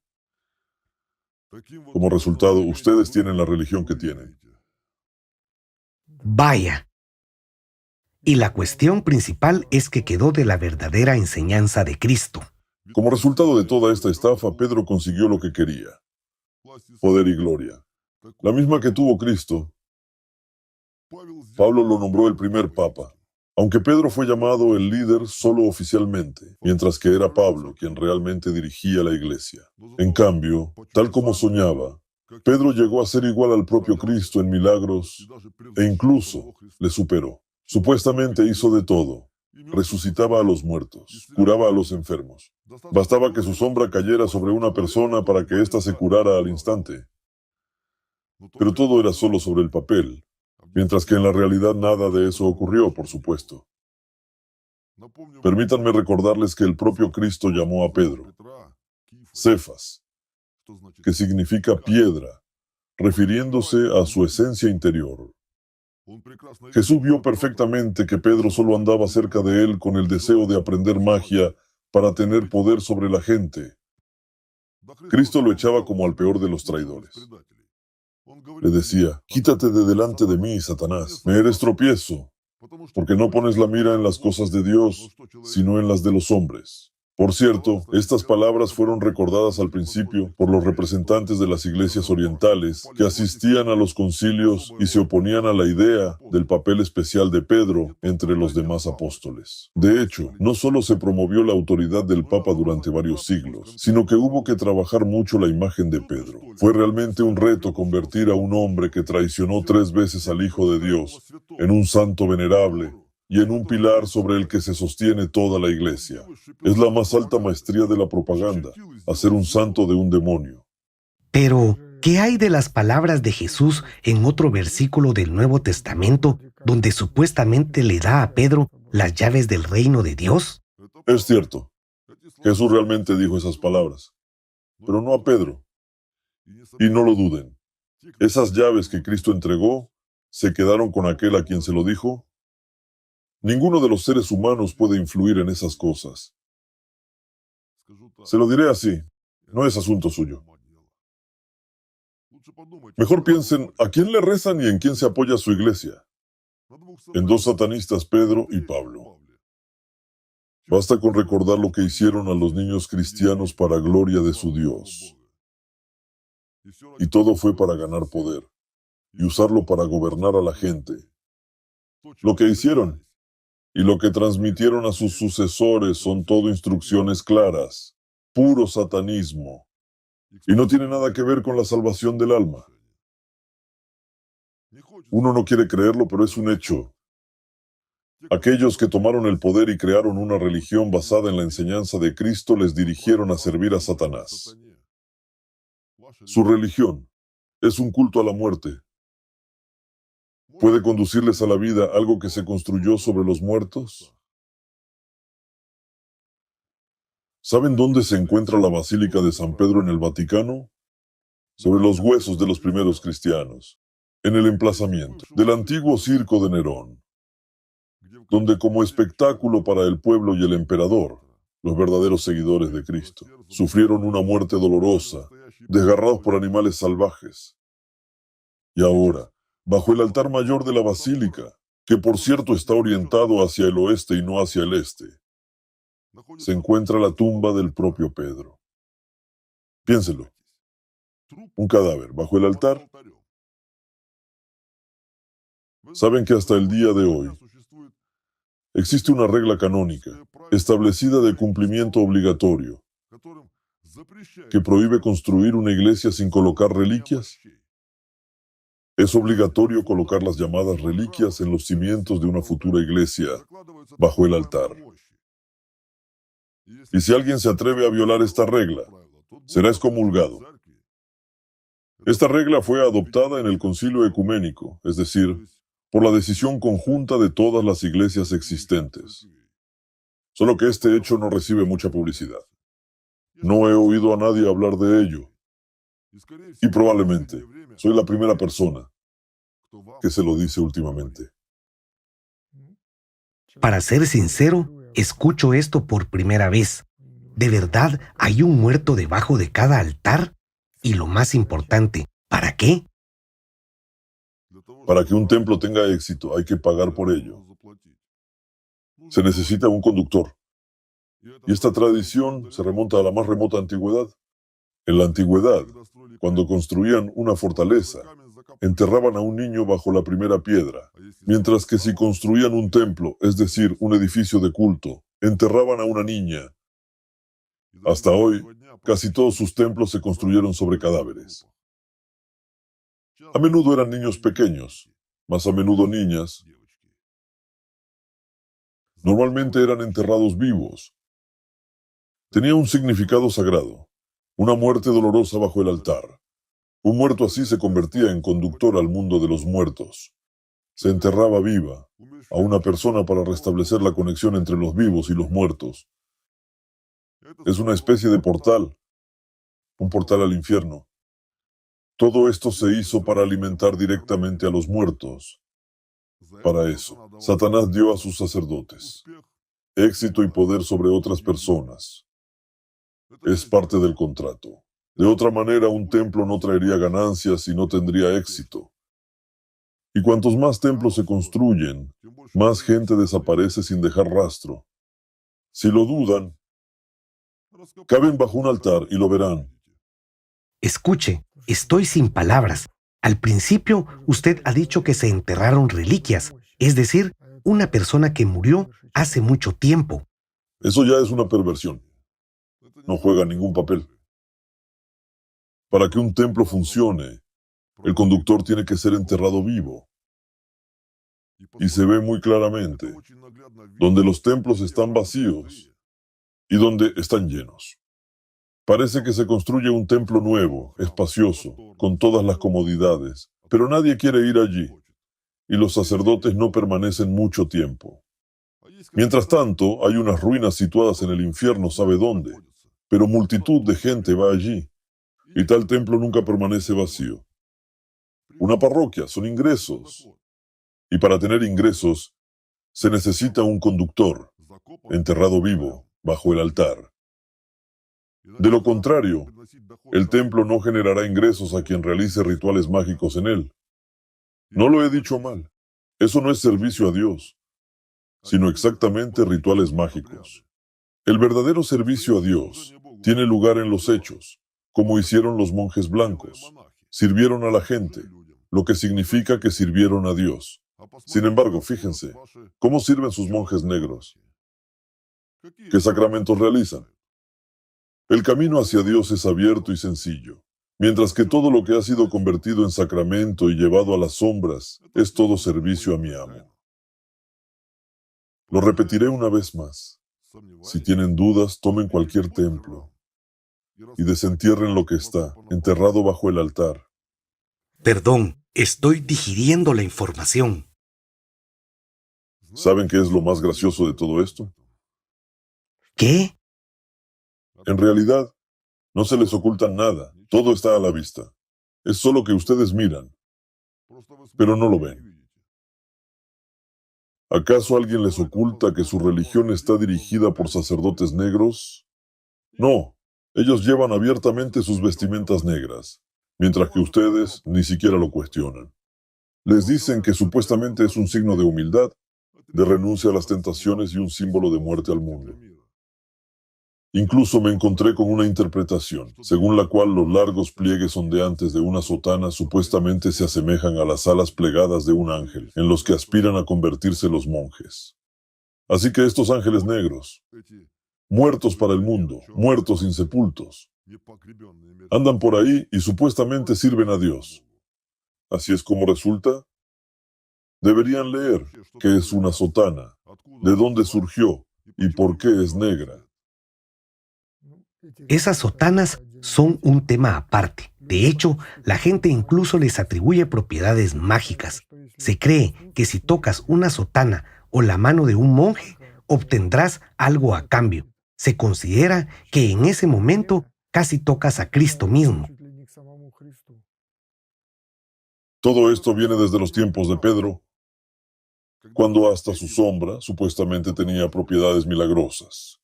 B: Como resultado, ustedes tienen la religión que tienen.
A: Vaya. Y la cuestión principal es que quedó de la verdadera enseñanza de Cristo.
B: Como resultado de toda esta estafa, Pedro consiguió lo que quería: poder y gloria, la misma que tuvo Cristo. Pablo lo nombró el primer papa, aunque Pedro fue llamado el líder solo oficialmente, mientras que era Pablo quien realmente dirigía la iglesia. En cambio, tal como soñaba, Pedro llegó a ser igual al propio Cristo en milagros e incluso le superó. Supuestamente hizo de todo: resucitaba a los muertos, curaba a los enfermos. Bastaba que su sombra cayera sobre una persona para que ésta se curara al instante. Pero todo era solo sobre el papel, mientras que en la realidad nada de eso ocurrió, por supuesto. Permítanme recordarles que el propio Cristo llamó a Pedro Cefas, que significa piedra, refiriéndose a su esencia interior. Jesús vio perfectamente que Pedro solo andaba cerca de él con el deseo de aprender magia para tener poder sobre la gente. Cristo lo echaba como al peor de los traidores. Le decía: quítate de delante de mí, Satanás, me eres tropiezo, porque no pones la mira en las cosas de Dios, sino en las de los hombres. Por cierto, estas palabras fueron recordadas al principio por los representantes de las iglesias orientales que asistían a los concilios y se oponían a la idea del papel especial de Pedro entre los demás apóstoles. De hecho, no solo se promovió la autoridad del Papa durante varios siglos, sino que hubo que trabajar mucho la imagen de Pedro. Fue realmente un reto convertir a un hombre que traicionó 3 veces al Hijo de Dios en un santo venerable y en un pilar sobre el que se sostiene toda la iglesia. Es la más alta maestría de la propaganda, hacer un santo de un demonio.
A: Pero, ¿qué hay de las palabras de Jesús en otro versículo del Nuevo Testamento donde supuestamente le da a Pedro las llaves del reino de Dios?
B: Es cierto, Jesús realmente dijo esas palabras, pero no a Pedro. Y no lo duden, esas llaves que Cristo entregó se quedaron con aquel a quien se lo dijo. Ninguno de los seres humanos puede influir en esas cosas. Se lo diré así, no es asunto suyo. Mejor piensen a quién le rezan y en quién se apoya su iglesia. En 2 satanistas, Pedro y Pablo. Basta con recordar lo que hicieron a los niños cristianos para gloria de su Dios. Y todo fue para ganar poder y usarlo para gobernar a la gente. Lo que hicieron y lo que transmitieron a sus sucesores son todo instrucciones claras, puro satanismo, y no tiene nada que ver con la salvación del alma. Uno no quiere creerlo, pero es un hecho. Aquellos que tomaron el poder y crearon una religión basada en la enseñanza de Cristo les dirigieron a servir a Satanás. Su religión es un culto a la muerte. ¿Puede conducirles a la vida algo que se construyó sobre los muertos? ¿Saben dónde se encuentra la Basílica de San Pedro en el Vaticano? Sobre los huesos de los primeros cristianos, en el emplazamiento del antiguo circo de Nerón, donde como espectáculo para el pueblo y el emperador, los verdaderos seguidores de Cristo, sufrieron una muerte dolorosa, desgarrados por animales salvajes. Y ahora, bajo el altar mayor de la basílica, que por cierto está orientado hacia el oeste y no hacia el este, se encuentra la tumba del propio Pedro. Piénselo, un cadáver bajo el altar. Saben que hasta el día de hoy existe una regla canónica establecida de cumplimiento obligatorio que prohíbe construir una iglesia sin colocar reliquias. Es obligatorio colocar las llamadas reliquias en los cimientos de una futura iglesia bajo el altar. Y si alguien se atreve a violar esta regla, será excomulgado. Esta regla fue adoptada en el Concilio Ecuménico, es decir, por la decisión conjunta de todas las iglesias existentes. Solo que este hecho no recibe mucha publicidad. No he oído a nadie hablar de ello. Y probablemente soy la primera persona que se lo dice últimamente.
A: Para ser sincero, escucho esto por primera vez. ¿De verdad hay un muerto debajo de cada altar? Y lo más importante, ¿para qué?
B: Para que un templo tenga éxito, hay que pagar por ello. Se necesita un conductor. Y esta tradición se remonta a la más remota antigüedad. En la antigüedad, cuando construían una fortaleza, enterraban a un niño bajo la primera piedra, mientras que si construían un templo, es decir, un edificio de culto, enterraban a una niña. Hasta hoy, casi todos sus templos se construyeron sobre cadáveres. A menudo eran niños pequeños, más a menudo niñas. Normalmente eran enterrados vivos. Tenía un significado sagrado, una muerte dolorosa bajo el altar, Un muerto así se convertía en conductor al mundo de los muertos. Se enterraba viva a una persona para restablecer la conexión entre los vivos y los muertos. Es una especie de portal, un portal al infierno. Todo esto se hizo para alimentar directamente a los muertos. Para eso, Satanás dio a sus sacerdotes éxito y poder sobre otras personas. Es parte del contrato. De otra manera, un templo no traería ganancias y no tendría éxito. Y cuantos más templos se construyen, más gente desaparece sin dejar rastro. Si lo dudan, caben bajo un altar y lo verán.
A: Escuche, estoy sin palabras. Al principio, usted ha dicho que se enterraron reliquias, es decir, una persona que murió hace mucho tiempo.
B: Eso ya es una perversión. No juega ningún papel. Para que un templo funcione, el conductor tiene que ser enterrado vivo. Y se ve muy claramente donde los templos están vacíos y donde están llenos. Parece que se construye un templo nuevo, espacioso, con todas las comodidades, pero nadie quiere ir allí, y los sacerdotes no permanecen mucho tiempo. Mientras tanto, hay unas ruinas situadas en el infierno, ¿sabe dónde? Pero multitud de gente va allí, y tal templo nunca permanece vacío. Una parroquia son ingresos, y para tener ingresos se necesita un conductor, enterrado vivo, bajo el altar. De lo contrario, el templo no generará ingresos a quien realice rituales mágicos en él. No lo he dicho mal. Eso no es servicio a Dios, sino exactamente rituales mágicos. El verdadero servicio a Dios tiene lugar en los hechos, como hicieron los monjes blancos. Sirvieron a la gente, lo que significa que sirvieron a Dios. Sin embargo, fíjense, ¿cómo sirven sus monjes negros? ¿Qué sacramentos realizan? El camino hacia Dios es abierto y sencillo, mientras que todo lo que ha sido convertido en sacramento y llevado a las sombras es todo servicio a mi amo. Lo repetiré una vez más. Si tienen dudas, tomen cualquier templo y desentierren lo que está enterrado bajo el altar.
A: Perdón, estoy digiriendo la información.
B: ¿Saben qué es lo más gracioso de todo esto?
A: ¿Qué?
B: En realidad, no se les oculta nada, todo está a la vista. Es solo que ustedes miran, pero no lo ven. ¿Acaso alguien les oculta que su religión está dirigida por sacerdotes negros? No, ellos llevan abiertamente sus vestimentas negras, mientras que ustedes ni siquiera lo cuestionan. Les dicen que supuestamente es un signo de humildad, de renuncia a las tentaciones y un símbolo de muerte al mundo. Incluso me encontré con una interpretación, según la cual los largos pliegues ondeantes de una sotana supuestamente se asemejan a las alas plegadas de un ángel, en los que aspiran a convertirse los monjes. Así que estos ángeles negros, muertos para el mundo, muertos insepultos, andan por ahí y supuestamente sirven a Dios. Así es como resulta. Deberían leer qué es una sotana, de dónde surgió y por qué es negra.
A: Esas sotanas son un tema aparte. De hecho, la gente incluso les atribuye propiedades mágicas. Se cree que si tocas una sotana o la mano de un monje, obtendrás algo a cambio. Se considera que en ese momento casi tocas a Cristo mismo.
B: Todo esto viene desde los tiempos de Pedro, cuando hasta su sombra supuestamente tenía propiedades milagrosas.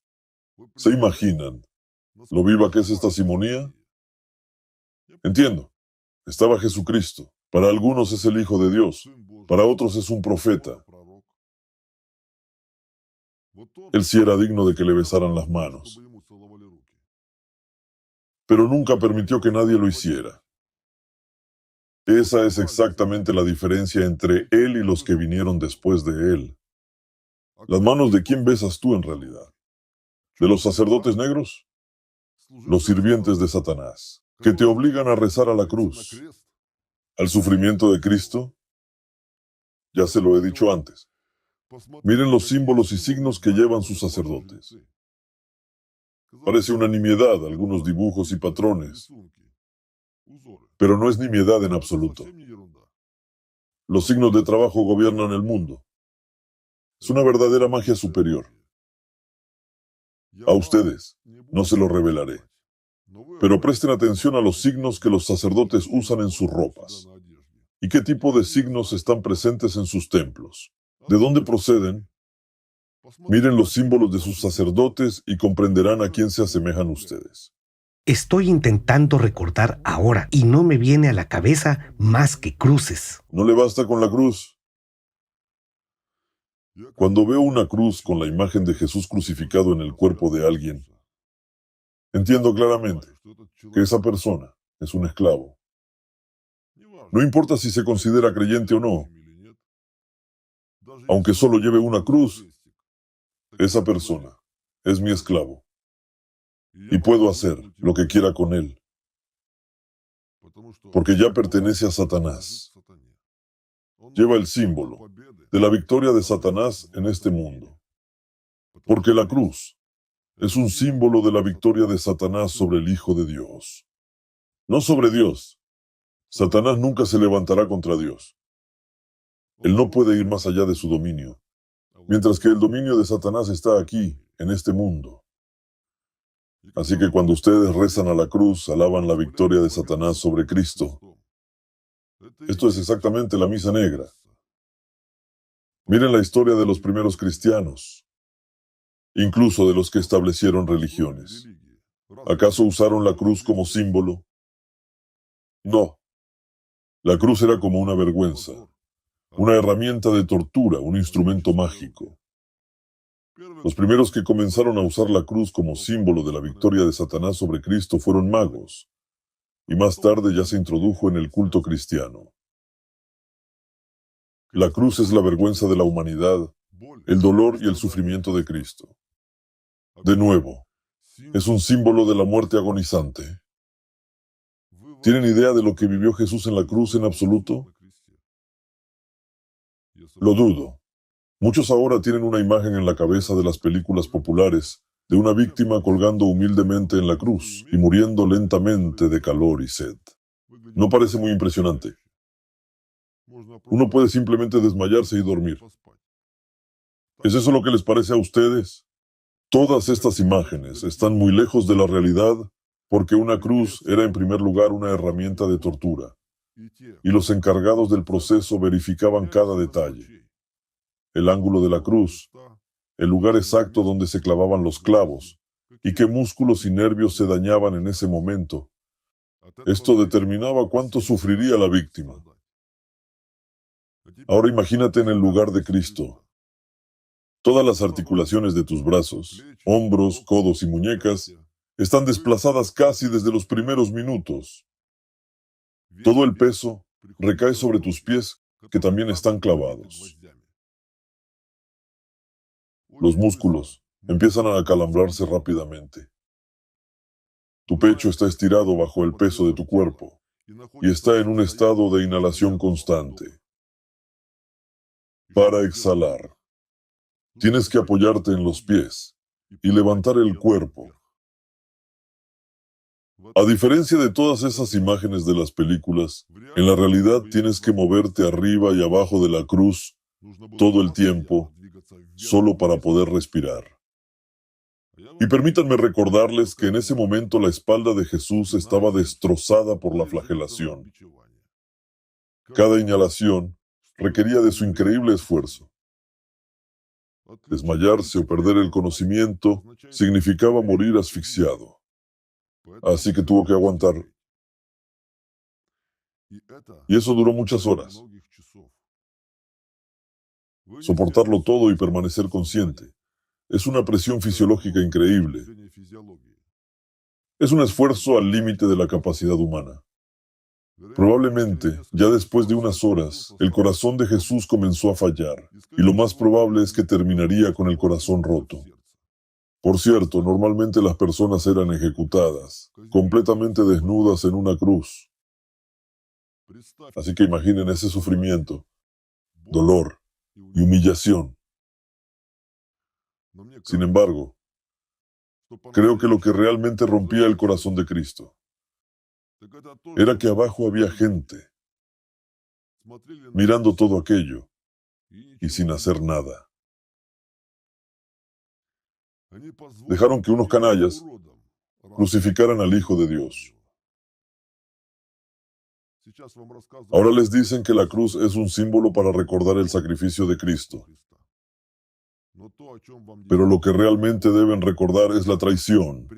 B: ¿Se imaginan lo viva que es esta simonía? Entiendo. Estaba Jesucristo. Para algunos es el Hijo de Dios. Para otros es un profeta. Él sí era digno de que le besaran las manos. Pero nunca permitió que nadie lo hiciera. Esa es exactamente la diferencia entre él y los que vinieron después de él. ¿Las manos de quién besas tú en realidad? ¿De los sacerdotes negros? Los sirvientes de Satanás, que te obligan a rezar a la cruz, al sufrimiento de Cristo. Ya se lo he dicho antes. Miren los símbolos y signos que llevan sus sacerdotes. Parece una nimiedad, algunos dibujos y patrones. Pero no es nimiedad en absoluto. Los signos de trabajo gobiernan el mundo. Es una verdadera magia superior. A ustedes no se lo revelaré. Pero presten atención a los signos que los sacerdotes usan en sus ropas. ¿Y qué tipo de signos están presentes en sus templos? ¿De dónde proceden? Miren los símbolos de sus sacerdotes y comprenderán a quién se asemejan ustedes.
A: Estoy intentando recordar ahora y no me viene a la cabeza más que cruces.
B: ¿No le basta con la cruz? Cuando veo una cruz con la imagen de Jesús crucificado en el cuerpo de alguien, entiendo claramente que esa persona es un esclavo. No importa si se considera creyente o no, aunque solo lleve una cruz, esa persona es mi esclavo y puedo hacer lo que quiera con él, porque ya pertenece a Satanás. Lleva el símbolo de la victoria de Satanás en este mundo, porque la cruz es un símbolo de la victoria de Satanás sobre el Hijo de Dios, no sobre Dios. Satanás nunca se levantará contra Dios. Él no puede ir más allá de su dominio, mientras que el dominio de Satanás está aquí, en este mundo. Así que cuando ustedes rezan a la cruz, alaban la victoria de Satanás sobre Cristo. Esto es exactamente la misa negra. Miren la historia de los primeros cristianos, incluso de los que establecieron religiones. ¿Acaso usaron la cruz como símbolo? No. La cruz era como una vergüenza, una herramienta de tortura, un instrumento mágico. Los primeros que comenzaron a usar la cruz como símbolo de la victoria de Satanás sobre Cristo fueron magos, y más tarde ya se introdujo en el culto cristiano. La cruz es la vergüenza de la humanidad, el dolor y el sufrimiento de Cristo. De nuevo, es un símbolo de la muerte agonizante. ¿Tienen idea de lo que vivió Jesús en la cruz en absoluto? Lo dudo. Muchos ahora tienen una imagen en la cabeza de las películas populares de una víctima colgando humildemente en la cruz y muriendo lentamente de calor y sed. ¿No parece muy impresionante? Uno puede simplemente desmayarse y dormir. ¿Es eso lo que les parece a ustedes? Todas estas imágenes están muy lejos de la realidad porque una cruz era en primer lugar una herramienta de tortura y los encargados del proceso verificaban cada detalle. El ángulo de la cruz, el lugar exacto donde se clavaban los clavos y qué músculos y nervios se dañaban en ese momento. Esto determinaba cuánto sufriría la víctima. Ahora imagínate en el lugar de Cristo. Todas las articulaciones de tus brazos, hombros, codos y muñecas están desplazadas casi desde los primeros minutos. Todo el peso recae sobre tus pies que también están clavados. Los músculos empiezan a acalambrarse rápidamente. Tu pecho está estirado bajo el peso de tu cuerpo y está en un estado de inhalación constante. Para exhalar, tienes que apoyarte en los pies y levantar el cuerpo. A diferencia de todas esas imágenes de las películas, en la realidad tienes que moverte arriba y abajo de la cruz todo el tiempo, solo para poder respirar. Y permítanme recordarles que en ese momento la espalda de Jesús estaba destrozada por la flagelación. Cada inhalación requería de su increíble esfuerzo. Desmayarse o perder el conocimiento significaba morir asfixiado. Así que tuvo que aguantar. Y eso duró muchas horas. Soportarlo todo y permanecer consciente es una presión fisiológica increíble. Es un esfuerzo al límite de la capacidad humana. Probablemente, ya después de unas horas, el corazón de Jesús comenzó a fallar, y lo más probable es que terminaría con el corazón roto. Por cierto, normalmente las personas eran ejecutadas, completamente desnudas en una cruz. Así que imaginen ese sufrimiento, dolor y humillación. Sin embargo, creo que lo que realmente rompía el corazón de Cristo era que abajo había gente mirando todo aquello y sin hacer nada. Dejaron que unos canallas crucificaran al Hijo de Dios. Ahora les dicen que la cruz es un símbolo para recordar el sacrificio de Cristo. Pero lo que realmente deben recordar es la traición,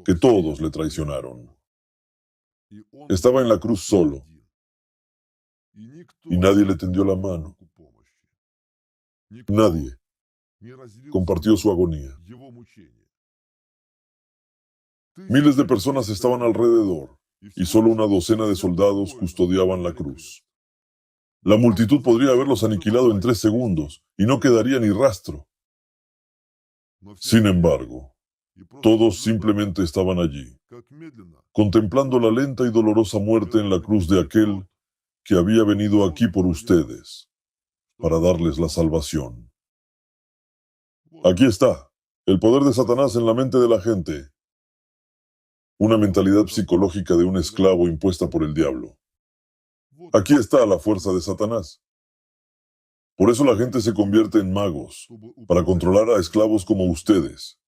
B: que todos le traicionaron. Estaba en la cruz solo y nadie le tendió la mano. Nadie compartió su agonía. Miles de personas estaban alrededor y solo una docena de soldados custodiaban la cruz. La multitud podría haberlos aniquilado en 3 segundos y no quedaría ni rastro. Sin embargo, todos simplemente estaban allí, contemplando la lenta y dolorosa muerte en la cruz de aquel que había venido aquí por ustedes, para darles la salvación. Aquí está, el poder de Satanás en la mente de la gente. Una mentalidad psicológica de un esclavo impuesta por el diablo. Aquí está la fuerza de Satanás. Por eso la gente se convierte en magos, para controlar a esclavos como ustedes.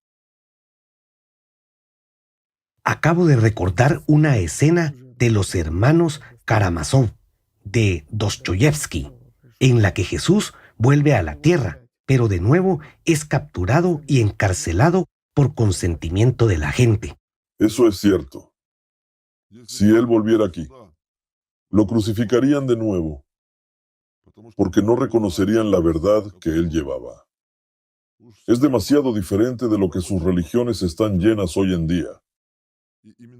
A: Acabo de recordar una escena de los hermanos Karamazov, de Dostoyevsky, en la que Jesús vuelve a la tierra, pero de nuevo es capturado y encarcelado por consentimiento de la gente.
B: Eso es cierto. Si él volviera aquí, lo crucificarían de nuevo, porque no reconocerían la verdad que él llevaba. Es demasiado diferente de lo que sus religiones están llenas hoy en día.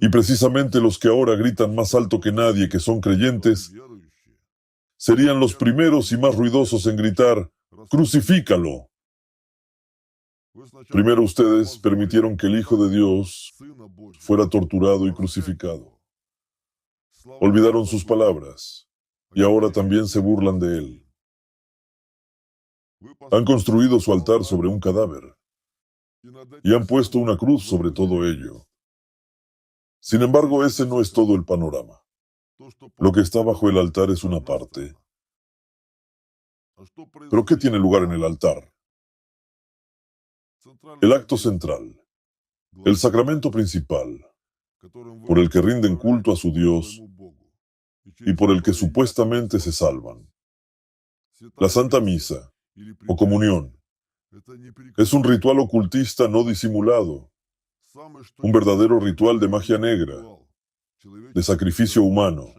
B: Y precisamente los que ahora gritan más alto que nadie que son creyentes, serían los primeros y más ruidosos en gritar, ¡crucifícalo! Primero ustedes permitieron que el Hijo de Dios fuera torturado y crucificado. Olvidaron sus palabras y ahora también se burlan de él. Han construido su altar sobre un cadáver y han puesto una cruz sobre todo ello. Sin embargo, ese no es todo el panorama. Lo que está bajo el altar es una parte. ¿Pero qué tiene lugar en el altar? El acto central, el sacramento principal, por el que rinden culto a su Dios y por el que supuestamente se salvan. La Santa Misa, o comunión, es un ritual ocultista no disimulado, un verdadero ritual de magia negra, de sacrificio humano.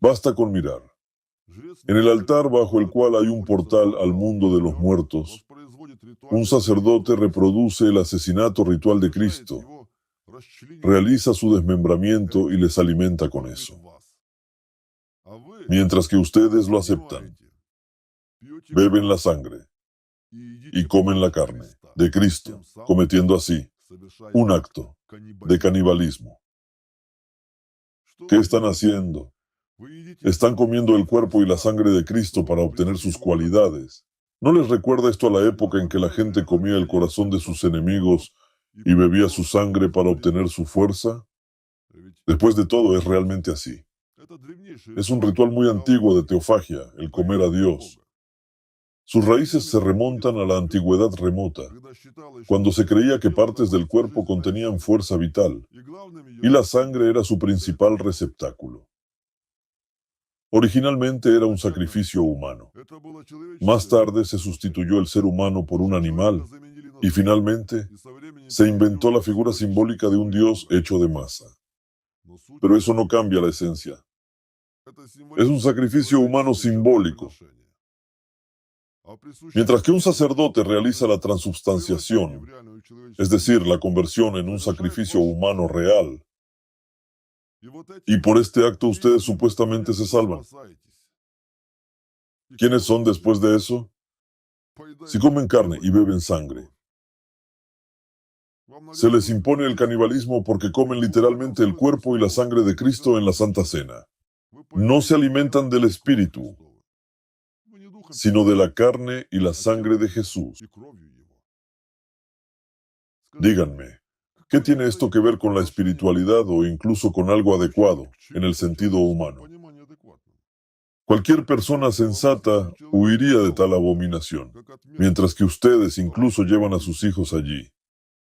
B: Basta con mirar. En el altar bajo el cual hay un portal al mundo de los muertos, un sacerdote reproduce el asesinato ritual de Cristo, realiza su desmembramiento y les alimenta con eso. Mientras que ustedes lo aceptan, beben la sangre y comen la carne de Cristo, cometiendo así un acto de canibalismo. ¿Qué están haciendo? Están comiendo el cuerpo y la sangre de Cristo para obtener sus cualidades. ¿No les recuerda esto a la época en que la gente comía el corazón de sus enemigos y bebía su sangre para obtener su fuerza? Después de todo, es realmente así. Es un ritual muy antiguo de teofagia, el comer a Dios. Sus raíces se remontan a la antigüedad remota, cuando se creía que partes del cuerpo contenían fuerza vital, y la sangre era su principal receptáculo. Originalmente era un sacrificio humano. Más tarde se sustituyó el ser humano por un animal, y finalmente se inventó la figura simbólica de un dios hecho de masa. Pero eso no cambia la esencia. Es un sacrificio humano simbólico. Mientras que un sacerdote realiza la transubstanciación, es decir, la conversión en un sacrificio humano real, y por este acto ustedes supuestamente se salvan. ¿Quiénes son después de eso? Si comen carne y beben sangre, se les impone el canibalismo porque comen literalmente el cuerpo y la sangre de Cristo en la Santa Cena. No se alimentan del Espíritu, sino de la carne y la sangre de Jesús. Díganme, ¿Qué tiene esto que ver con la espiritualidad o incluso con algo adecuado en el sentido humano? Cualquier persona sensata huiría de tal abominación, mientras que ustedes incluso llevan a sus hijos allí.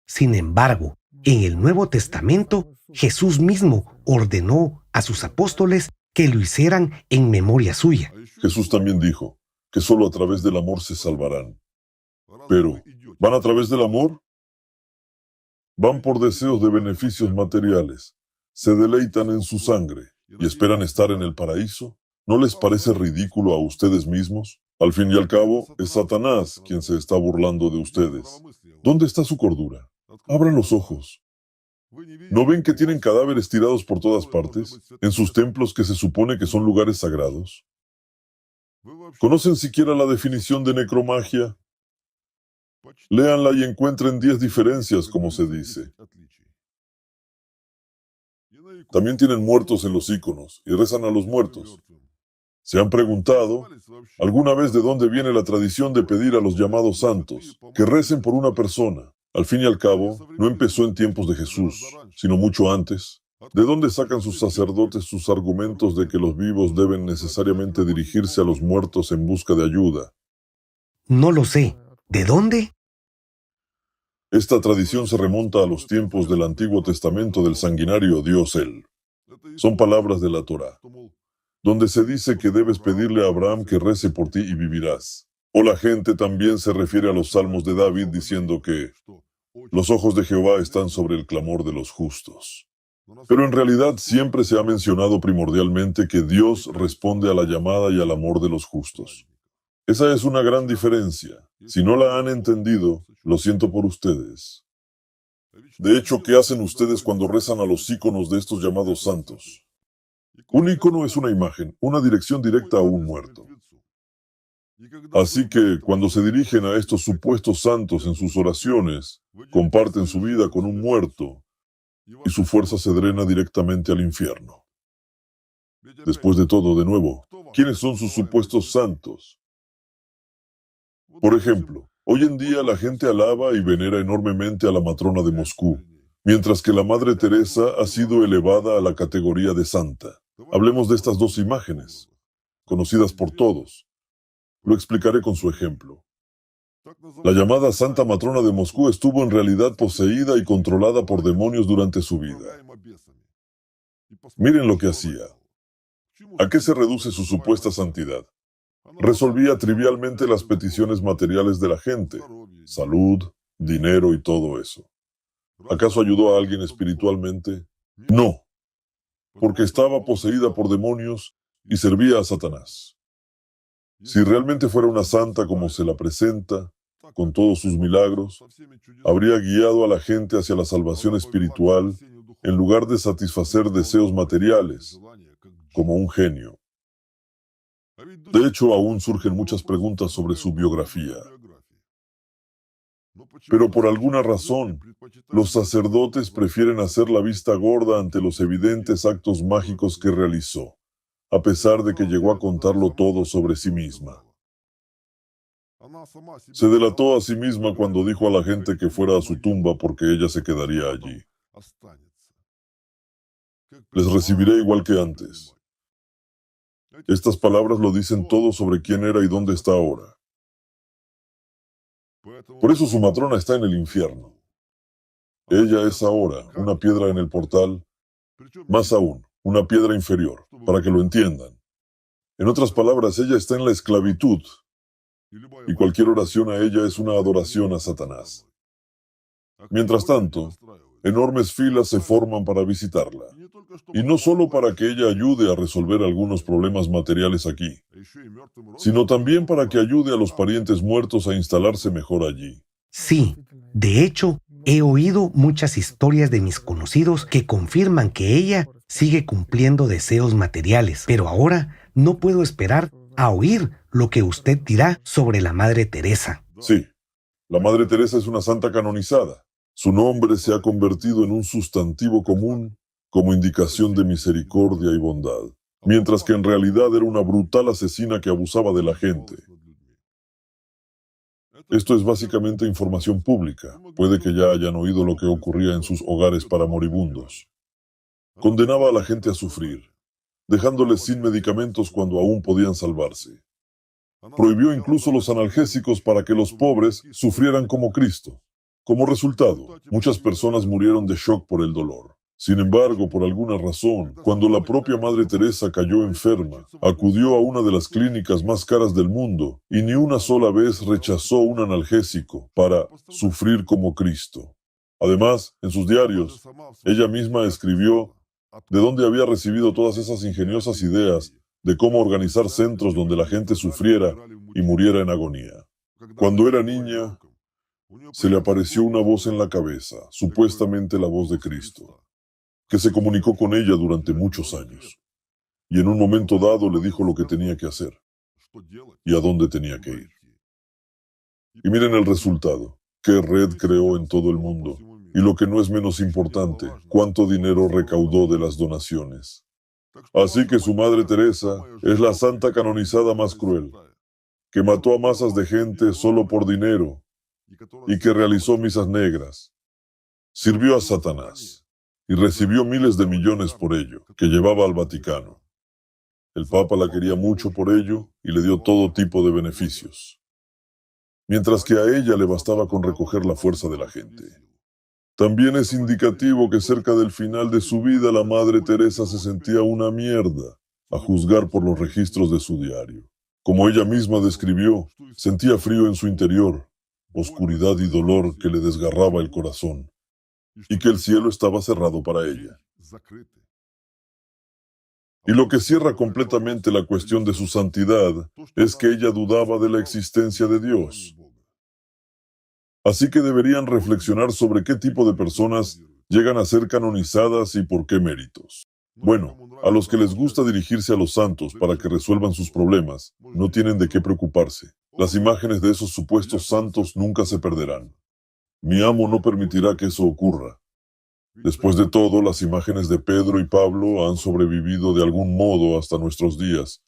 A: Sin embargo, en el Nuevo Testamento, Jesús mismo ordenó a sus apóstoles que lo hicieran en memoria suya.
B: Jesús también dijo que solo a través del amor se salvarán. Pero, ¿van a través del amor? Van por deseos de beneficios materiales, se deleitan en su sangre y esperan estar en el paraíso. ¿No les parece ridículo a ustedes mismos? Al fin y al cabo, es Satanás quien se está burlando de ustedes. ¿Dónde está su cordura? Abran los ojos. ¿No ven que tienen cadáveres tirados por todas partes, en sus templos que se supone que son lugares sagrados? ¿Conocen siquiera la definición de necromagia? Léanla y encuentren 10 diferencias, como se dice. También tienen muertos en los íconos y rezan a los muertos. ¿Se han preguntado alguna vez de dónde viene la tradición de pedir a los llamados santos que recen por una persona? Al fin y al cabo, no empezó en tiempos de Jesús, sino mucho antes. ¿De dónde sacan sus sacerdotes sus argumentos de que los vivos deben necesariamente dirigirse a los muertos en busca de ayuda?
A: No lo sé. ¿De dónde?
B: Esta tradición se remonta a los tiempos del Antiguo Testamento del sanguinario dios El. Son palabras de la Torá, donde se dice que debes pedirle a Abraham que rece por ti y vivirás. O la gente también se refiere a los salmos de David diciendo que los ojos de Jehová están sobre el clamor de los justos. Pero en realidad siempre se ha mencionado primordialmente que Dios responde a la llamada y al amor de los justos. Esa es una gran diferencia. Si no la han entendido, lo siento por ustedes. De hecho, ¿qué hacen ustedes cuando rezan a los íconos de estos llamados santos? Un ícono es una imagen, una dirección directa a un muerto. Así que, cuando se dirigen a estos supuestos santos en sus oraciones, comparten su vida con un muerto y su fuerza se drena directamente al infierno. Después de todo, de nuevo, ¿quiénes son sus supuestos santos? Por ejemplo, hoy en día la gente alaba y venera enormemente a la matrona de Moscú, mientras que la Madre Teresa ha sido elevada a la categoría de santa. Hablemos de estas dos imágenes, conocidas por todos. Lo explicaré con su ejemplo. La llamada Santa Matrona de Moscú estuvo en realidad poseída y controlada por demonios durante su vida. Miren lo que hacía. ¿A qué se reduce su supuesta santidad? Resolvía trivialmente las peticiones materiales de la gente, salud, dinero y todo eso. ¿Acaso ayudó a alguien espiritualmente? No, porque estaba poseída por demonios y servía a Satanás. Si realmente fuera una santa como se la presenta, con todos sus milagros, habría guiado a la gente hacia la salvación espiritual en lugar de satisfacer deseos materiales, como un genio. De hecho, aún surgen muchas preguntas sobre su biografía. Pero por alguna razón, los sacerdotes prefieren hacer la vista gorda ante los evidentes actos mágicos que realizó, a pesar de que llegó a contarlo todo sobre sí misma. Se delató a sí misma cuando dijo a la gente que fuera a su tumba porque ella se quedaría allí. Les recibiré igual que antes. Estas palabras lo dicen todo sobre quién era y dónde está ahora. Por eso su matrona está en el infierno. Ella es ahora una piedra en el portal, más aún, una piedra inferior, para que lo entiendan. En otras palabras, ella está en la esclavitud, y cualquier oración a ella es una adoración a Satanás. Mientras tanto, enormes filas se forman para visitarla, y no solo para que ella ayude a resolver algunos problemas materiales aquí, sino también para que ayude a los parientes muertos a instalarse mejor allí.
A: Sí, de hecho, he oído muchas historias de mis conocidos que confirman que ella sigue cumpliendo deseos materiales, pero ahora no puedo esperar a oír lo que usted dirá sobre la Madre Teresa.
B: Sí, la Madre Teresa es una santa canonizada. Su nombre se ha convertido en un sustantivo común como indicación de misericordia y bondad, mientras que en realidad era una brutal asesina que abusaba de la gente. Esto es básicamente información pública. Puede que ya hayan oído lo que ocurría en sus hogares para moribundos. Condenaba a la gente a sufrir, dejándoles sin medicamentos cuando aún podían salvarse. Prohibió incluso los analgésicos para que los pobres sufrieran como Cristo. Como resultado, muchas personas murieron de shock por el dolor. Sin embargo, por alguna razón, cuando la propia Madre Teresa cayó enferma, acudió a una de las clínicas más caras del mundo y ni una sola vez rechazó un analgésico para sufrir como Cristo. Además, en sus diarios, ella misma escribió de dónde había recibido todas esas ingeniosas ideas de cómo organizar centros donde la gente sufriera y muriera en agonía. Cuando era niña, se le apareció una voz en la cabeza, supuestamente la voz de Cristo, que se comunicó con ella durante muchos años, y en un momento dado le dijo lo que tenía que hacer y a dónde tenía que ir. Y miren el resultado, qué red creó en todo el mundo, y lo que no es menos importante, cuánto dinero recaudó de las donaciones. Así que su Madre Teresa es la santa canonizada más cruel, que mató a masas de gente solo por dinero y que realizó misas negras. Sirvió a Satanás y recibió miles de millones por ello, que llevaba al Vaticano. El Papa la quería mucho por ello y le dio todo tipo de beneficios, mientras que a ella le bastaba con recoger la fuerza de la gente. También es indicativo que cerca del final de su vida la Madre Teresa se sentía una mierda, a juzgar por los registros de su diario. Como ella misma describió, sentía frío en su interior, oscuridad y dolor que le desgarraba el corazón, y que el cielo estaba cerrado para ella. Y lo que cierra completamente la cuestión de su santidad es que ella dudaba de la existencia de Dios. Así que deberían reflexionar sobre qué tipo de personas llegan a ser canonizadas y por qué méritos. Bueno, a los que les gusta dirigirse a los santos para que resuelvan sus problemas, no tienen de qué preocuparse. Las imágenes de esos supuestos santos nunca se perderán. Mi amo no permitirá que eso ocurra. Después de todo, las imágenes de Pedro y Pablo han sobrevivido de algún modo hasta nuestros días.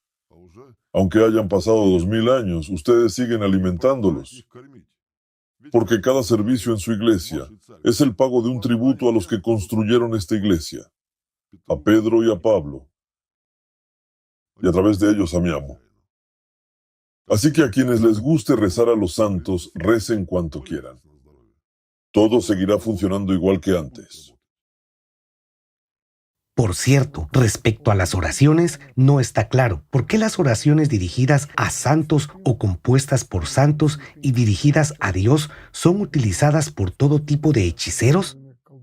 B: Aunque hayan pasado 2000 años, ustedes siguen alimentándolos. Porque cada servicio en su iglesia es el pago de un tributo a los que construyeron esta iglesia, a Pedro y a Pablo, y a través de ellos a mi amo. Así que a quienes les guste rezar a los santos, recen cuanto quieran. Todo seguirá funcionando igual que antes.
A: Por cierto, respecto a las oraciones, no está claro por qué las oraciones dirigidas a santos o compuestas por santos y dirigidas a Dios son utilizadas por todo tipo de hechiceros.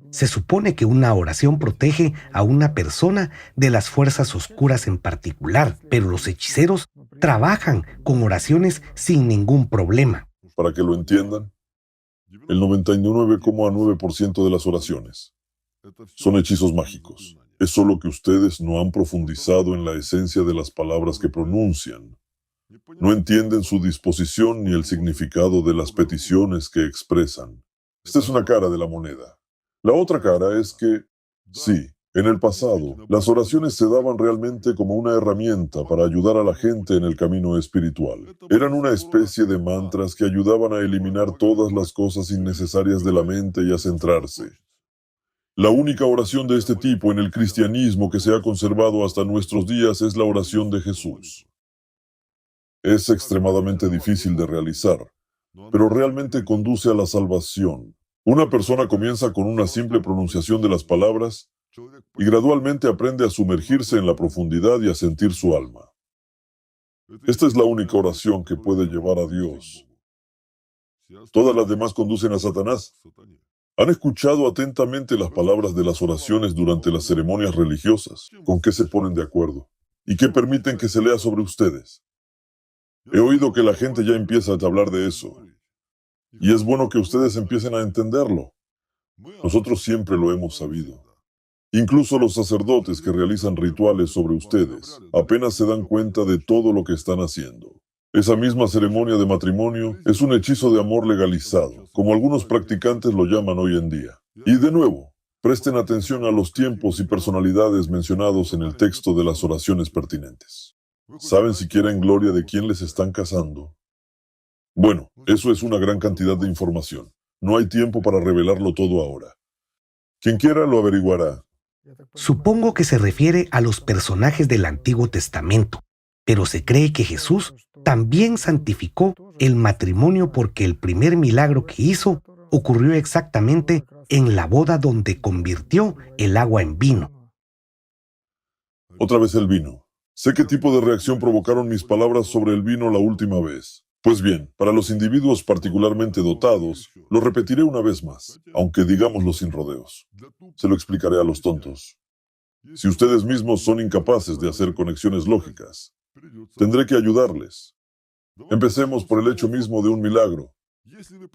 A: Se supone que una oración protege a una persona de las fuerzas oscuras en particular, pero los hechiceros trabajan con oraciones sin ningún problema.
B: Para que lo entiendan, el 99,9% de las oraciones son hechizos mágicos. Es solo que ustedes no han profundizado en la esencia de las palabras que pronuncian. No entienden su disposición ni el significado de las peticiones que expresan. Esta es una cara de la moneda. La otra cara es que, sí, en el pasado, las oraciones se daban realmente como una herramienta para ayudar a la gente en el camino espiritual. Eran una especie de mantras que ayudaban a eliminar todas las cosas innecesarias de la mente y a centrarse. La única oración de este tipo en el cristianismo que se ha conservado hasta nuestros días es la oración de Jesús. Es extremadamente difícil de realizar, pero realmente conduce a la salvación. Una persona comienza con una simple pronunciación de las palabras y gradualmente aprende a sumergirse en la profundidad y a sentir su alma. Esta es la única oración que puede llevar a Dios. Todas las demás conducen a Satanás. ¿Han escuchado atentamente las palabras de las oraciones durante las ceremonias religiosas? ¿Con qué se ponen de acuerdo? ¿Y qué permiten que se lea sobre ustedes? He oído que la gente ya empieza a hablar de eso. Y es bueno que ustedes empiecen a entenderlo. Nosotros siempre lo hemos sabido. Incluso los sacerdotes que realizan rituales sobre ustedes apenas se dan cuenta de todo lo que están haciendo. Esa misma ceremonia de matrimonio es un hechizo de amor legalizado, como algunos practicantes lo llaman hoy en día. Y de nuevo, presten atención a los tiempos y personalidades mencionados en el texto de las oraciones pertinentes. ¿Saben siquiera en gloria de quién les están casando? Bueno, eso es una gran cantidad de información. No hay tiempo para revelarlo todo ahora. Quien quiera lo averiguará.
A: Supongo que se refiere a los personajes del Antiguo Testamento, pero se cree que Jesús también santificó el matrimonio porque el primer milagro que hizo ocurrió exactamente en la boda donde convirtió el agua en vino.
B: Otra vez el vino. Sé qué tipo de reacción provocaron mis palabras sobre el vino la última vez. Pues bien, para los individuos particularmente dotados, lo repetiré una vez más, aunque digámoslo sin rodeos. Se lo explicaré a los tontos. Si ustedes mismos son incapaces de hacer conexiones lógicas, tendré que ayudarles. Empecemos por el hecho mismo de un milagro.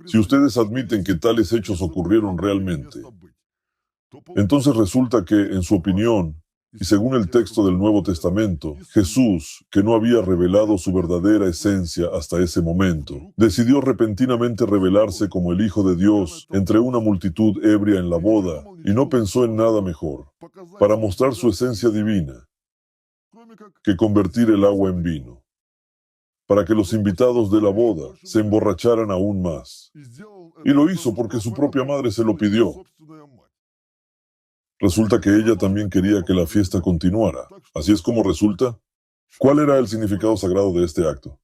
B: Si ustedes admiten que tales hechos ocurrieron realmente, entonces resulta que, en su opinión, y según el texto del Nuevo Testamento, Jesús, que no había revelado su verdadera esencia hasta ese momento, decidió repentinamente revelarse como el Hijo de Dios entre una multitud ebria en la boda y no pensó en nada mejor, para mostrar su esencia divina, que convertir el agua en vino, para que los invitados de la boda se emborracharan aún más. Y lo hizo porque su propia madre se lo pidió. Resulta que ella también quería que la fiesta continuara. Así es como resulta. ¿Cuál era el significado sagrado de este acto?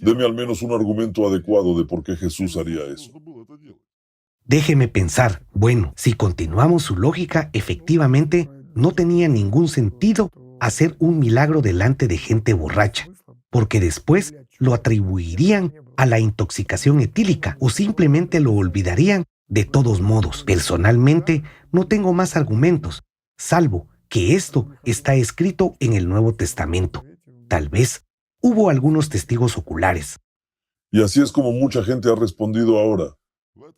B: Deme al menos un argumento adecuado de por qué Jesús haría eso.
A: Déjeme pensar. Bueno, si continuamos su lógica, efectivamente no tenía ningún sentido hacer un milagro delante de gente borracha, porque después lo atribuirían a la intoxicación etílica o simplemente lo olvidarían de todos modos. Personalmente, no tengo más argumentos, salvo que esto está escrito en el Nuevo Testamento. Tal vez hubo algunos testigos oculares.
B: Y así es como mucha gente ha respondido ahora.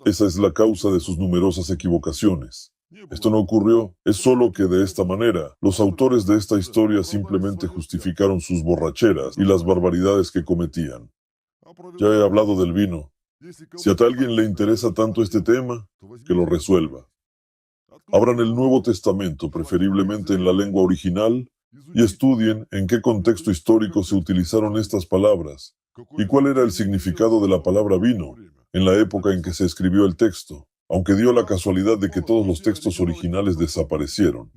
B: Esa es la causa de sus numerosas equivocaciones. Esto no ocurrió, es solo que de esta manera, los autores de esta historia simplemente justificaron sus borracheras y las barbaridades que cometían. Ya he hablado del vino. Si a alguien le interesa tanto este tema, que lo resuelva. Abran el Nuevo Testamento, preferiblemente en la lengua original, y estudien en qué contexto histórico se utilizaron estas palabras y cuál era el significado de la palabra vino en la época en que se escribió el texto, aunque dio la casualidad de que todos los textos originales desaparecieron,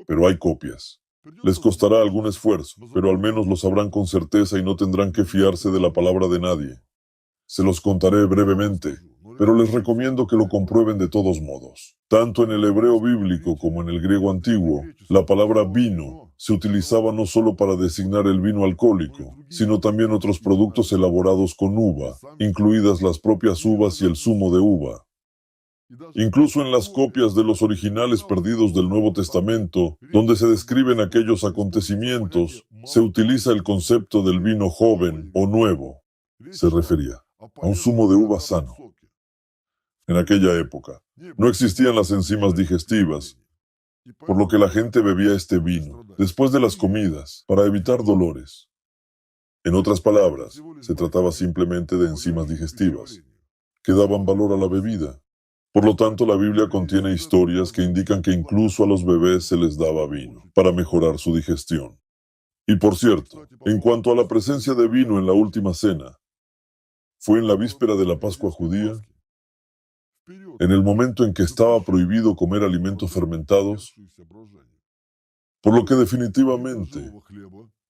B: pero hay copias. Les costará algún esfuerzo, pero al menos lo sabrán con certeza y no tendrán que fiarse de la palabra de nadie. Se los contaré brevemente, pero les recomiendo que lo comprueben de todos modos. Tanto en el hebreo bíblico como en el griego antiguo, la palabra vino se utilizaba no solo para designar el vino alcohólico, sino también otros productos elaborados con uva, incluidas las propias uvas y el zumo de uva. Incluso en las copias de los originales perdidos del Nuevo Testamento, donde se describen aquellos acontecimientos, se utiliza el concepto del vino joven o nuevo. Se refería a un zumo de uva sano. En aquella época, no existían las enzimas digestivas, por lo que la gente bebía este vino después de las comidas para evitar dolores. En otras palabras, se trataba simplemente de enzimas digestivas que daban valor a la bebida. Por lo tanto, la Biblia contiene historias que indican que incluso a los bebés se les daba vino para mejorar su digestión. Y por cierto, en cuanto a la presencia de vino en la última cena, fue en la víspera de la Pascua judía, en el momento en que estaba prohibido comer alimentos fermentados, por lo que definitivamente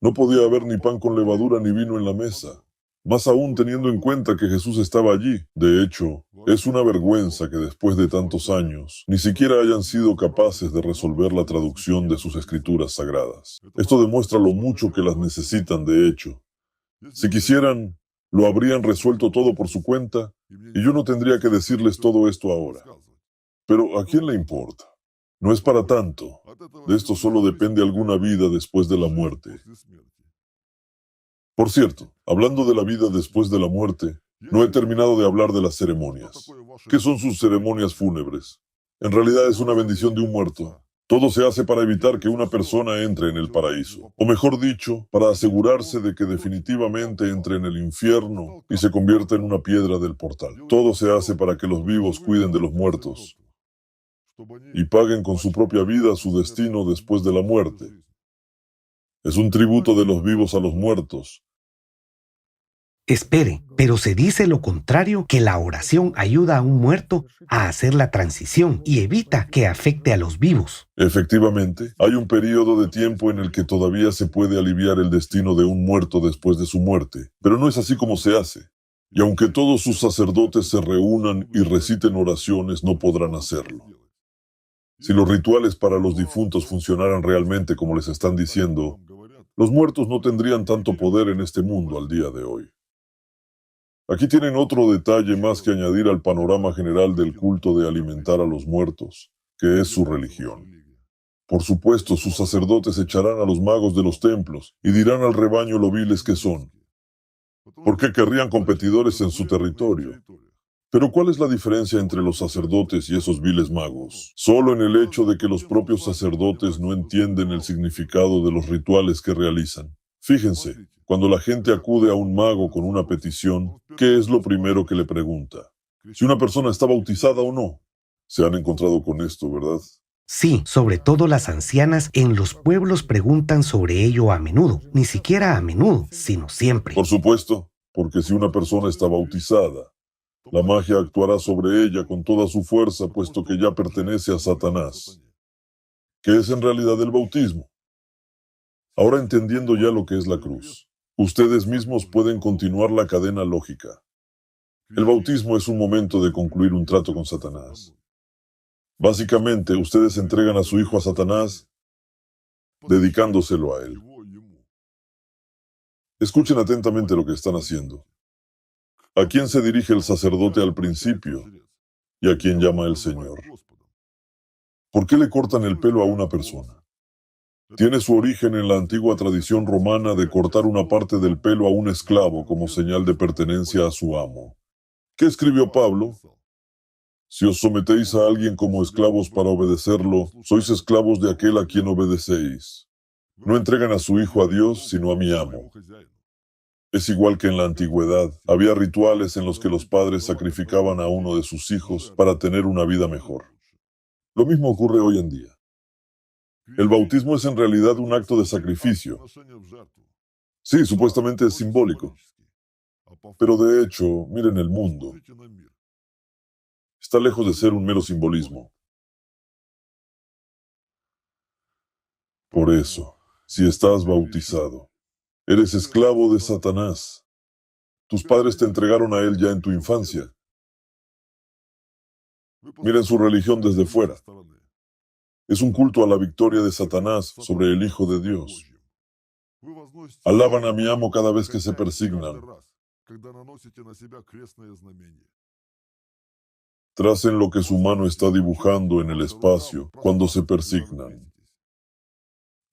B: no podía haber ni pan con levadura ni vino en la mesa, más aún teniendo en cuenta que Jesús estaba allí. De hecho, es una vergüenza que después de tantos años ni siquiera hayan sido capaces de resolver la traducción de sus escrituras sagradas. Esto demuestra lo mucho que las necesitan, de hecho. Si quisieran, lo habrían resuelto todo por su cuenta y yo no tendría que decirles todo esto ahora. Pero ¿a quién le importa? No es para tanto. De esto solo depende alguna vida después de la muerte. Por cierto, hablando de la vida después de la muerte, no he terminado de hablar de las ceremonias. ¿Qué son sus ceremonias fúnebres? En realidad es una bendición de un muerto. Todo se hace para evitar que una persona entre en el paraíso, o mejor dicho, para asegurarse de que definitivamente entre en el infierno y se convierta en una piedra del portal. Todo se hace para que los vivos cuiden de los muertos y paguen con su propia vida su destino después de la muerte. Es un tributo de los vivos a los muertos.
A: Espere, pero se dice lo contrario, que la oración ayuda a un muerto a hacer la transición y evita que afecte a los vivos.
B: Efectivamente, hay un periodo de tiempo en el que todavía se puede aliviar el destino de un muerto después de su muerte, pero no es así como se hace. Y aunque todos sus sacerdotes se reúnan y reciten oraciones, no podrán hacerlo. Si los rituales para los difuntos funcionaran realmente como les están diciendo, los muertos no tendrían tanto poder en este mundo al día de hoy. Aquí tienen otro detalle más que añadir al panorama general del culto de alimentar a los muertos, que es su religión. Por supuesto, sus sacerdotes echarán a los magos de los templos y dirán al rebaño lo viles que son, porque querrían competidores en su territorio. Pero ¿cuál es la diferencia entre los sacerdotes y esos viles magos? Solo en el hecho de que los propios sacerdotes no entienden el significado de los rituales que realizan. Fíjense, cuando la gente acude a un mago con una petición, ¿qué es lo primero que le pregunta? Si una persona está bautizada o no. Se han encontrado con esto, ¿verdad?
A: Sí, sobre todo las ancianas en los pueblos preguntan sobre ello a menudo, ni siquiera a menudo, sino siempre.
B: Por supuesto, porque si una persona está bautizada, la magia actuará sobre ella con toda su fuerza, puesto que ya pertenece a Satanás, que es en realidad el bautismo. Ahora entendiendo ya lo que es la cruz, ustedes mismos pueden continuar la cadena lógica. El bautismo es un momento de concluir un trato con Satanás. Básicamente, ustedes entregan a su hijo a Satanás, dedicándoselo a él. Escuchen atentamente lo que están haciendo. ¿A quién se dirige el sacerdote al principio y a quién llama el Señor? ¿Por qué le cortan el pelo a una persona? Tiene su origen en la antigua tradición romana de cortar una parte del pelo a un esclavo como señal de pertenencia a su amo. ¿Qué escribió Pablo? Si os sometéis a alguien como esclavos para obedecerlo, sois esclavos de aquel a quien obedecéis. No entregan a su hijo a Dios, sino a mi amo. Es igual que en la antigüedad. Había rituales en los que los padres sacrificaban a uno de sus hijos para tener una vida mejor. Lo mismo ocurre hoy en día. El bautismo es en realidad un acto de sacrificio. Sí, supuestamente es simbólico. Pero de hecho, miren el mundo. Está lejos de ser un mero simbolismo. Por eso, si estás bautizado, eres esclavo de Satanás. Tus padres te entregaron a él ya en tu infancia. Miren su religión desde fuera. Es un culto a la victoria de Satanás sobre el Hijo de Dios. Alaban a mi amo cada vez que se persignan. Tracen lo que su mano está dibujando en el espacio cuando se persignan.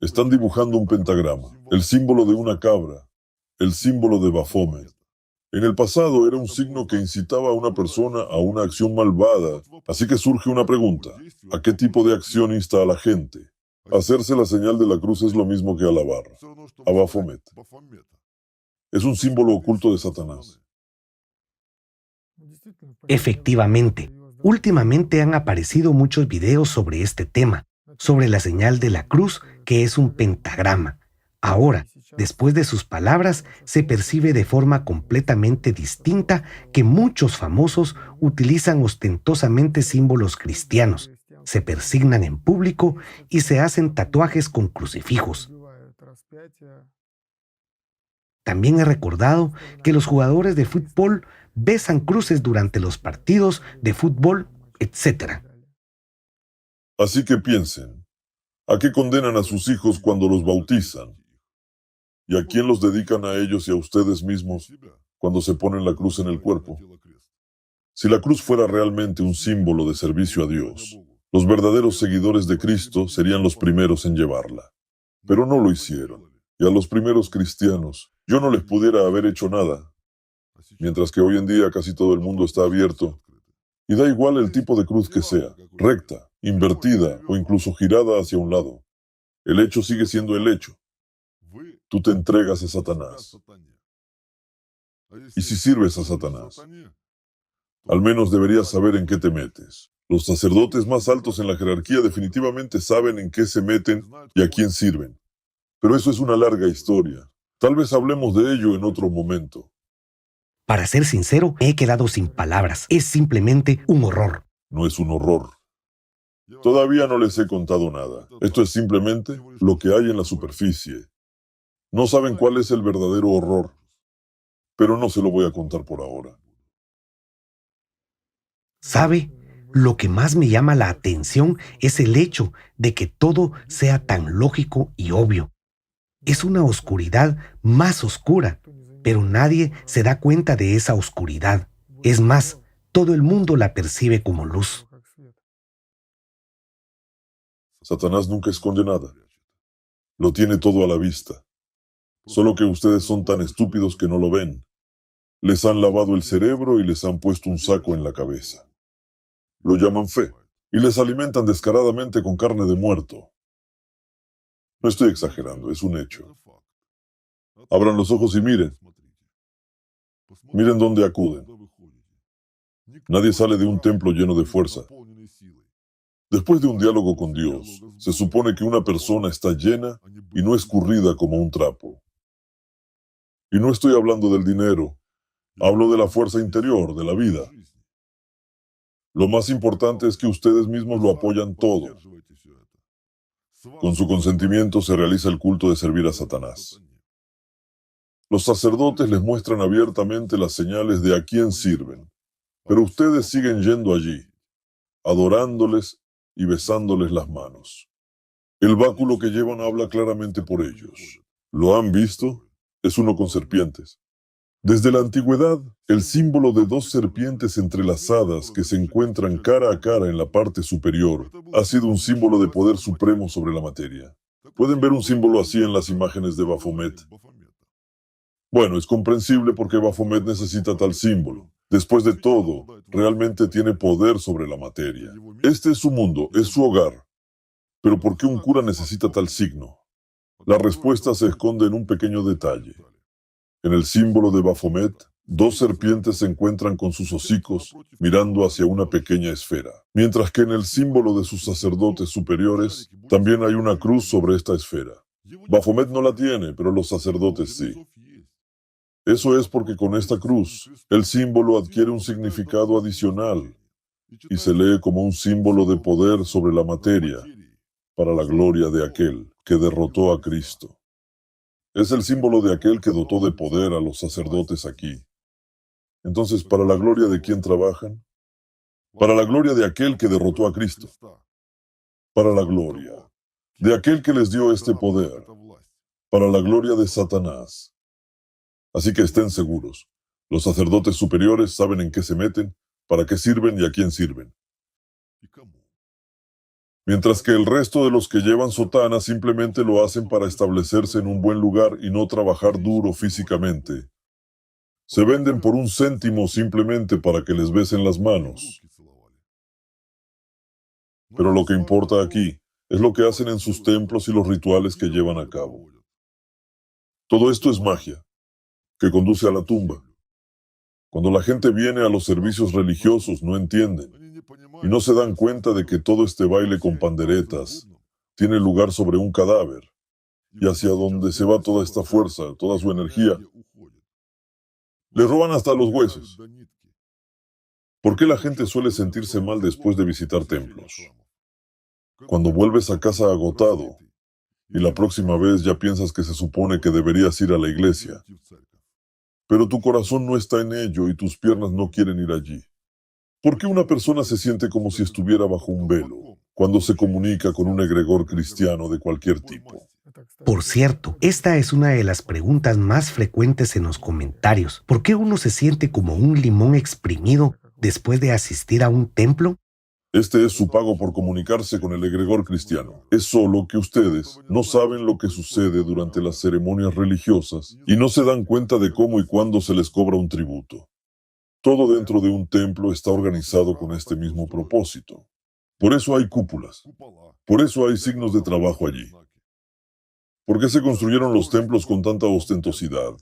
B: Están dibujando un pentagrama, el símbolo de una cabra, el símbolo de Baphomet. En el pasado era un signo que incitaba a una persona a una acción malvada, así que surge una pregunta: ¿a qué tipo de acción insta a la gente? Hacerse la señal de la cruz es lo mismo que alabar a Baphomet. Es un símbolo oculto de Satanás.
A: Efectivamente, últimamente han aparecido muchos videos sobre este tema, sobre la señal de la cruz, que es un pentagrama. Ahora, después de sus palabras, se percibe de forma completamente distinta que muchos famosos utilizan ostentosamente símbolos cristianos, se persignan en público y se hacen tatuajes con crucifijos. También he recordado que los jugadores de fútbol besan cruces durante los partidos de fútbol, etc.
B: Así que piensen, ¿a qué condenan a sus hijos cuando los bautizan? ¿Y a quién los dedican a ellos y a ustedes mismos cuando se ponen la cruz en el cuerpo? Si la cruz fuera realmente un símbolo de servicio a Dios, los verdaderos seguidores de Cristo serían los primeros en llevarla. Pero no lo hicieron. Y a los primeros cristianos, yo no les pudiera haber hecho nada. Mientras que hoy en día casi todo el mundo está abierto. Y da igual el tipo de cruz que sea, recta, invertida o incluso girada hacia un lado. El hecho sigue siendo el hecho. Tú te entregas a Satanás. Y si sirves a Satanás, al menos deberías saber en qué te metes. Los sacerdotes más altos en la jerarquía definitivamente saben en qué se meten y a quién sirven. Pero eso es una larga historia. Tal vez hablemos de ello en otro momento.
A: Para ser sincero, me he quedado sin palabras. Es simplemente un horror.
B: No es un horror. Todavía no les he contado nada. Esto es simplemente lo que hay en la superficie. No saben cuál es el verdadero horror, pero no se lo voy a contar por ahora.
A: ¿Sabe? Lo que más me llama la atención es el hecho de que todo sea tan lógico y obvio. Es una oscuridad más oscura, pero nadie se da cuenta de esa oscuridad. Es más, todo el mundo la percibe como luz.
B: Satanás nunca esconde nada. Lo tiene todo a la vista. Solo que ustedes son tan estúpidos que no lo ven. Les han lavado el cerebro y les han puesto un saco en la cabeza. Lo llaman fe y les alimentan descaradamente con carne de muerto. No estoy exagerando, es un hecho. Abran los ojos y miren. Miren dónde acuden. Nadie sale de un templo lleno de fuerza. Después de un diálogo con Dios, se supone que una persona está llena y no escurrida como un trapo. Y no estoy hablando del dinero, hablo de la fuerza interior, de la vida. Lo más importante es que ustedes mismos lo apoyan todo. Con su consentimiento se realiza el culto de servir a Satanás. Los sacerdotes les muestran abiertamente las señales de a quién sirven, pero ustedes siguen yendo allí, adorándoles y besándoles las manos. El báculo que llevan habla claramente por ellos. ¿Lo han visto? Es uno con serpientes. Desde la antigüedad, el símbolo de dos serpientes entrelazadas que se encuentran cara a cara en la parte superior ha sido un símbolo de poder supremo sobre la materia. Pueden ver un símbolo así en las imágenes de Baphomet. Bueno, es comprensible porque Baphomet necesita tal símbolo. Después de todo, realmente tiene poder sobre la materia. Este es su mundo, es su hogar. Pero ¿por qué un cura necesita tal signo? La respuesta se esconde en un pequeño detalle. En el símbolo de Baphomet, dos serpientes se encuentran con sus hocicos mirando hacia una pequeña esfera, mientras que en el símbolo de sus sacerdotes superiores también hay una cruz sobre esta esfera. Baphomet no la tiene, pero los sacerdotes sí. Eso es porque con esta cruz, el símbolo adquiere un significado adicional y se lee como un símbolo de poder sobre la materia para la gloria de aquel que derrotó a Cristo. Es el símbolo de aquel que dotó de poder a los sacerdotes aquí. Entonces, ¿para la gloria de quién trabajan? Para la gloria de aquel que derrotó a Cristo. Para la gloria de aquel que les dio este poder. Para la gloria de Satanás. Así que estén seguros. Los sacerdotes superiores saben en qué se meten, para qué sirven y a quién sirven. Mientras que el resto de los que llevan sotana simplemente lo hacen para establecerse en un buen lugar y no trabajar duro físicamente. Se venden por un céntimo simplemente para que les besen las manos. Pero lo que importa aquí es lo que hacen en sus templos y los rituales que llevan a cabo. Todo esto es magia, que conduce a la tumba. Cuando la gente viene a los servicios religiosos no entienden y no se dan cuenta de que todo este baile con panderetas tiene lugar sobre un cadáver y hacia donde se va toda esta fuerza, toda su energía. Le roban hasta los huesos. ¿Por qué la gente suele sentirse mal después de visitar templos? Cuando vuelves a casa agotado y la próxima vez ya piensas que se supone que deberías ir a la iglesia, pero tu corazón no está en ello y tus piernas no quieren ir allí. ¿Por qué una persona se siente como si estuviera bajo un velo cuando se comunica con un egregor cristiano de cualquier tipo?
A: Por cierto, esta es una de las preguntas más frecuentes en los comentarios. ¿Por qué uno se siente como un limón exprimido después de asistir a un templo?
B: Este es su pago por comunicarse con el egregor cristiano. Es solo que ustedes no saben lo que sucede durante las ceremonias religiosas y no se dan cuenta de cómo y cuándo se les cobra un tributo. Todo dentro de un templo está organizado con este mismo propósito. Por eso hay cúpulas. Por eso hay signos de trabajo allí. ¿Por qué se construyeron los templos con tanta ostentosidad?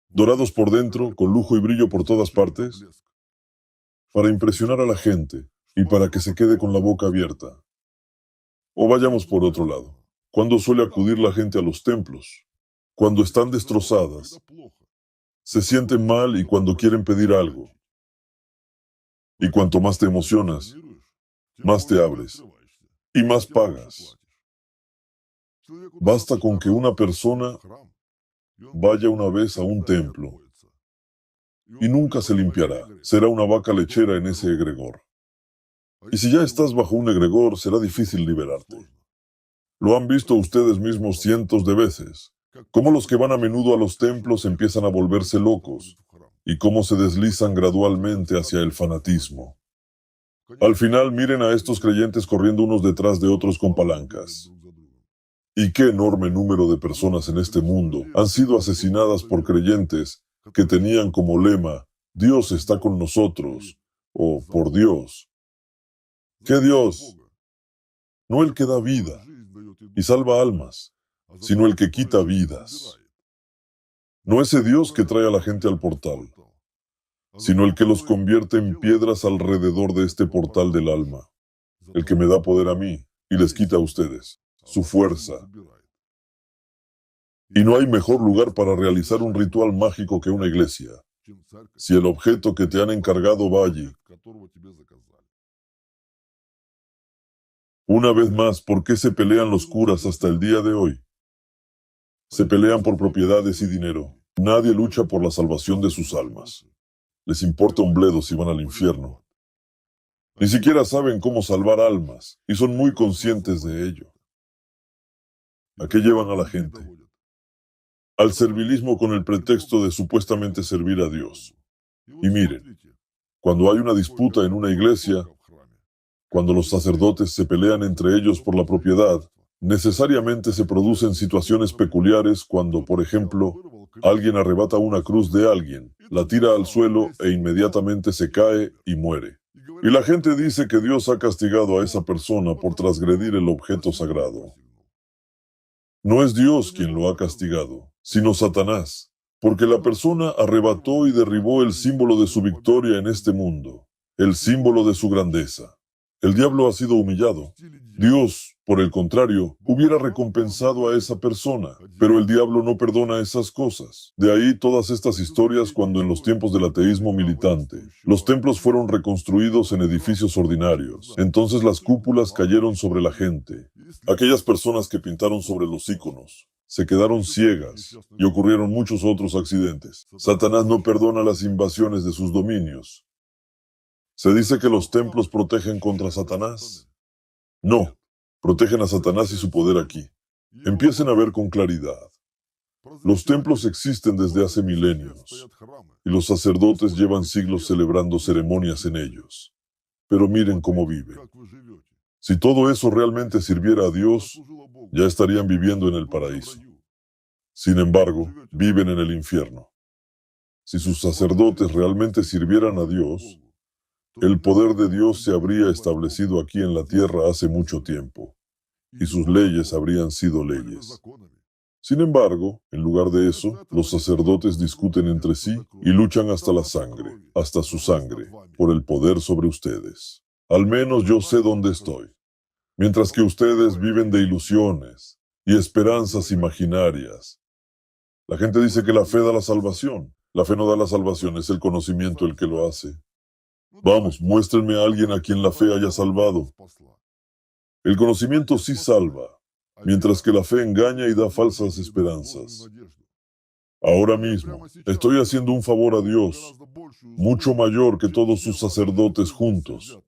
B: Dorados por dentro, con lujo y brillo por todas partes. Para impresionar a la gente y para que se quede con la boca abierta. O vayamos por otro lado. ¿Cuándo suele acudir la gente a los templos? Cuando están destrozadas Se sienten mal y cuando quieren pedir algo. Y cuanto más te emocionas, más te abres y más pagas. Basta con que una persona vaya una vez a un templo y nunca se limpiará. Será una vaca lechera en ese egregor. Y si ya estás bajo un egregor, será difícil liberarte. Lo han visto ustedes mismos cientos de veces. Cómo los que van a menudo a los templos empiezan a volverse locos y cómo se deslizan gradualmente hacia el fanatismo. Al final, miren a estos creyentes corriendo unos detrás de otros con palancas. ¿Y qué enorme número de personas en este mundo han sido asesinadas por creyentes que tenían como lema, Dios está con nosotros, o por Dios? ¿Qué Dios? No el que da vida y salva almas, sino el que quita vidas. No ese Dios que trae a la gente al portal, sino el que los convierte en piedras alrededor de este portal del alma, el que me da poder a mí y les quita a ustedes su fuerza. Y no hay mejor lugar para realizar un ritual mágico que una iglesia. Si el objeto que te han encargado va allí. Una vez más, ¿por qué se pelean los curas hasta el día de hoy? Se pelean por propiedades y dinero. Nadie lucha por la salvación de sus almas. Les importa un bledo si van al infierno. Ni siquiera saben cómo salvar almas, y son muy conscientes de ello. ¿A qué llevan a la gente? Al servilismo con el pretexto de supuestamente servir a Dios. Y miren, cuando hay una disputa en una iglesia, cuando los sacerdotes se pelean entre ellos por la propiedad, necesariamente se producen situaciones peculiares cuando, por ejemplo, alguien arrebata una cruz de alguien, la tira al suelo e inmediatamente se cae y muere. Y la gente dice que Dios ha castigado a esa persona por transgredir el objeto sagrado. No es Dios quien lo ha castigado, sino Satanás, porque la persona arrebató y derribó el símbolo de su victoria en este mundo, el símbolo de su grandeza. El diablo ha sido humillado. Dios, por el contrario, hubiera recompensado a esa persona, pero el diablo no perdona esas cosas. De ahí todas estas historias cuando en los tiempos del ateísmo militante, los templos fueron reconstruidos en edificios ordinarios. Entonces las cúpulas cayeron sobre la gente. Aquellas personas que pintaron sobre los íconos se quedaron ciegas y ocurrieron muchos otros accidentes. Satanás no perdona las invasiones de sus dominios. ¿Se dice que los templos protegen contra Satanás? No, protegen a Satanás y su poder aquí. Empiecen a ver con claridad. Los templos existen desde hace milenios, y los sacerdotes llevan siglos celebrando ceremonias en ellos. Pero miren cómo viven. Si todo eso realmente sirviera a Dios, ya estarían viviendo en el paraíso. Sin embargo, viven en el infierno. Si sus sacerdotes realmente sirvieran a Dios, el poder de Dios se habría establecido aquí en la tierra hace mucho tiempo, y sus leyes habrían sido leyes. Sin embargo, en lugar de eso, los sacerdotes discuten entre sí y luchan hasta la sangre, hasta su sangre, por el poder sobre ustedes. Al menos yo sé dónde estoy. Mientras que ustedes viven de ilusiones y esperanzas imaginarias. La gente dice que la fe da la salvación. La fe no da la salvación, es el conocimiento el que lo hace. Vamos, muéstrenme a alguien a quien la fe haya salvado. El conocimiento sí salva, mientras que la fe engaña y da falsas esperanzas. Ahora mismo, estoy haciendo un favor a Dios, mucho mayor que todos sus sacerdotes juntos,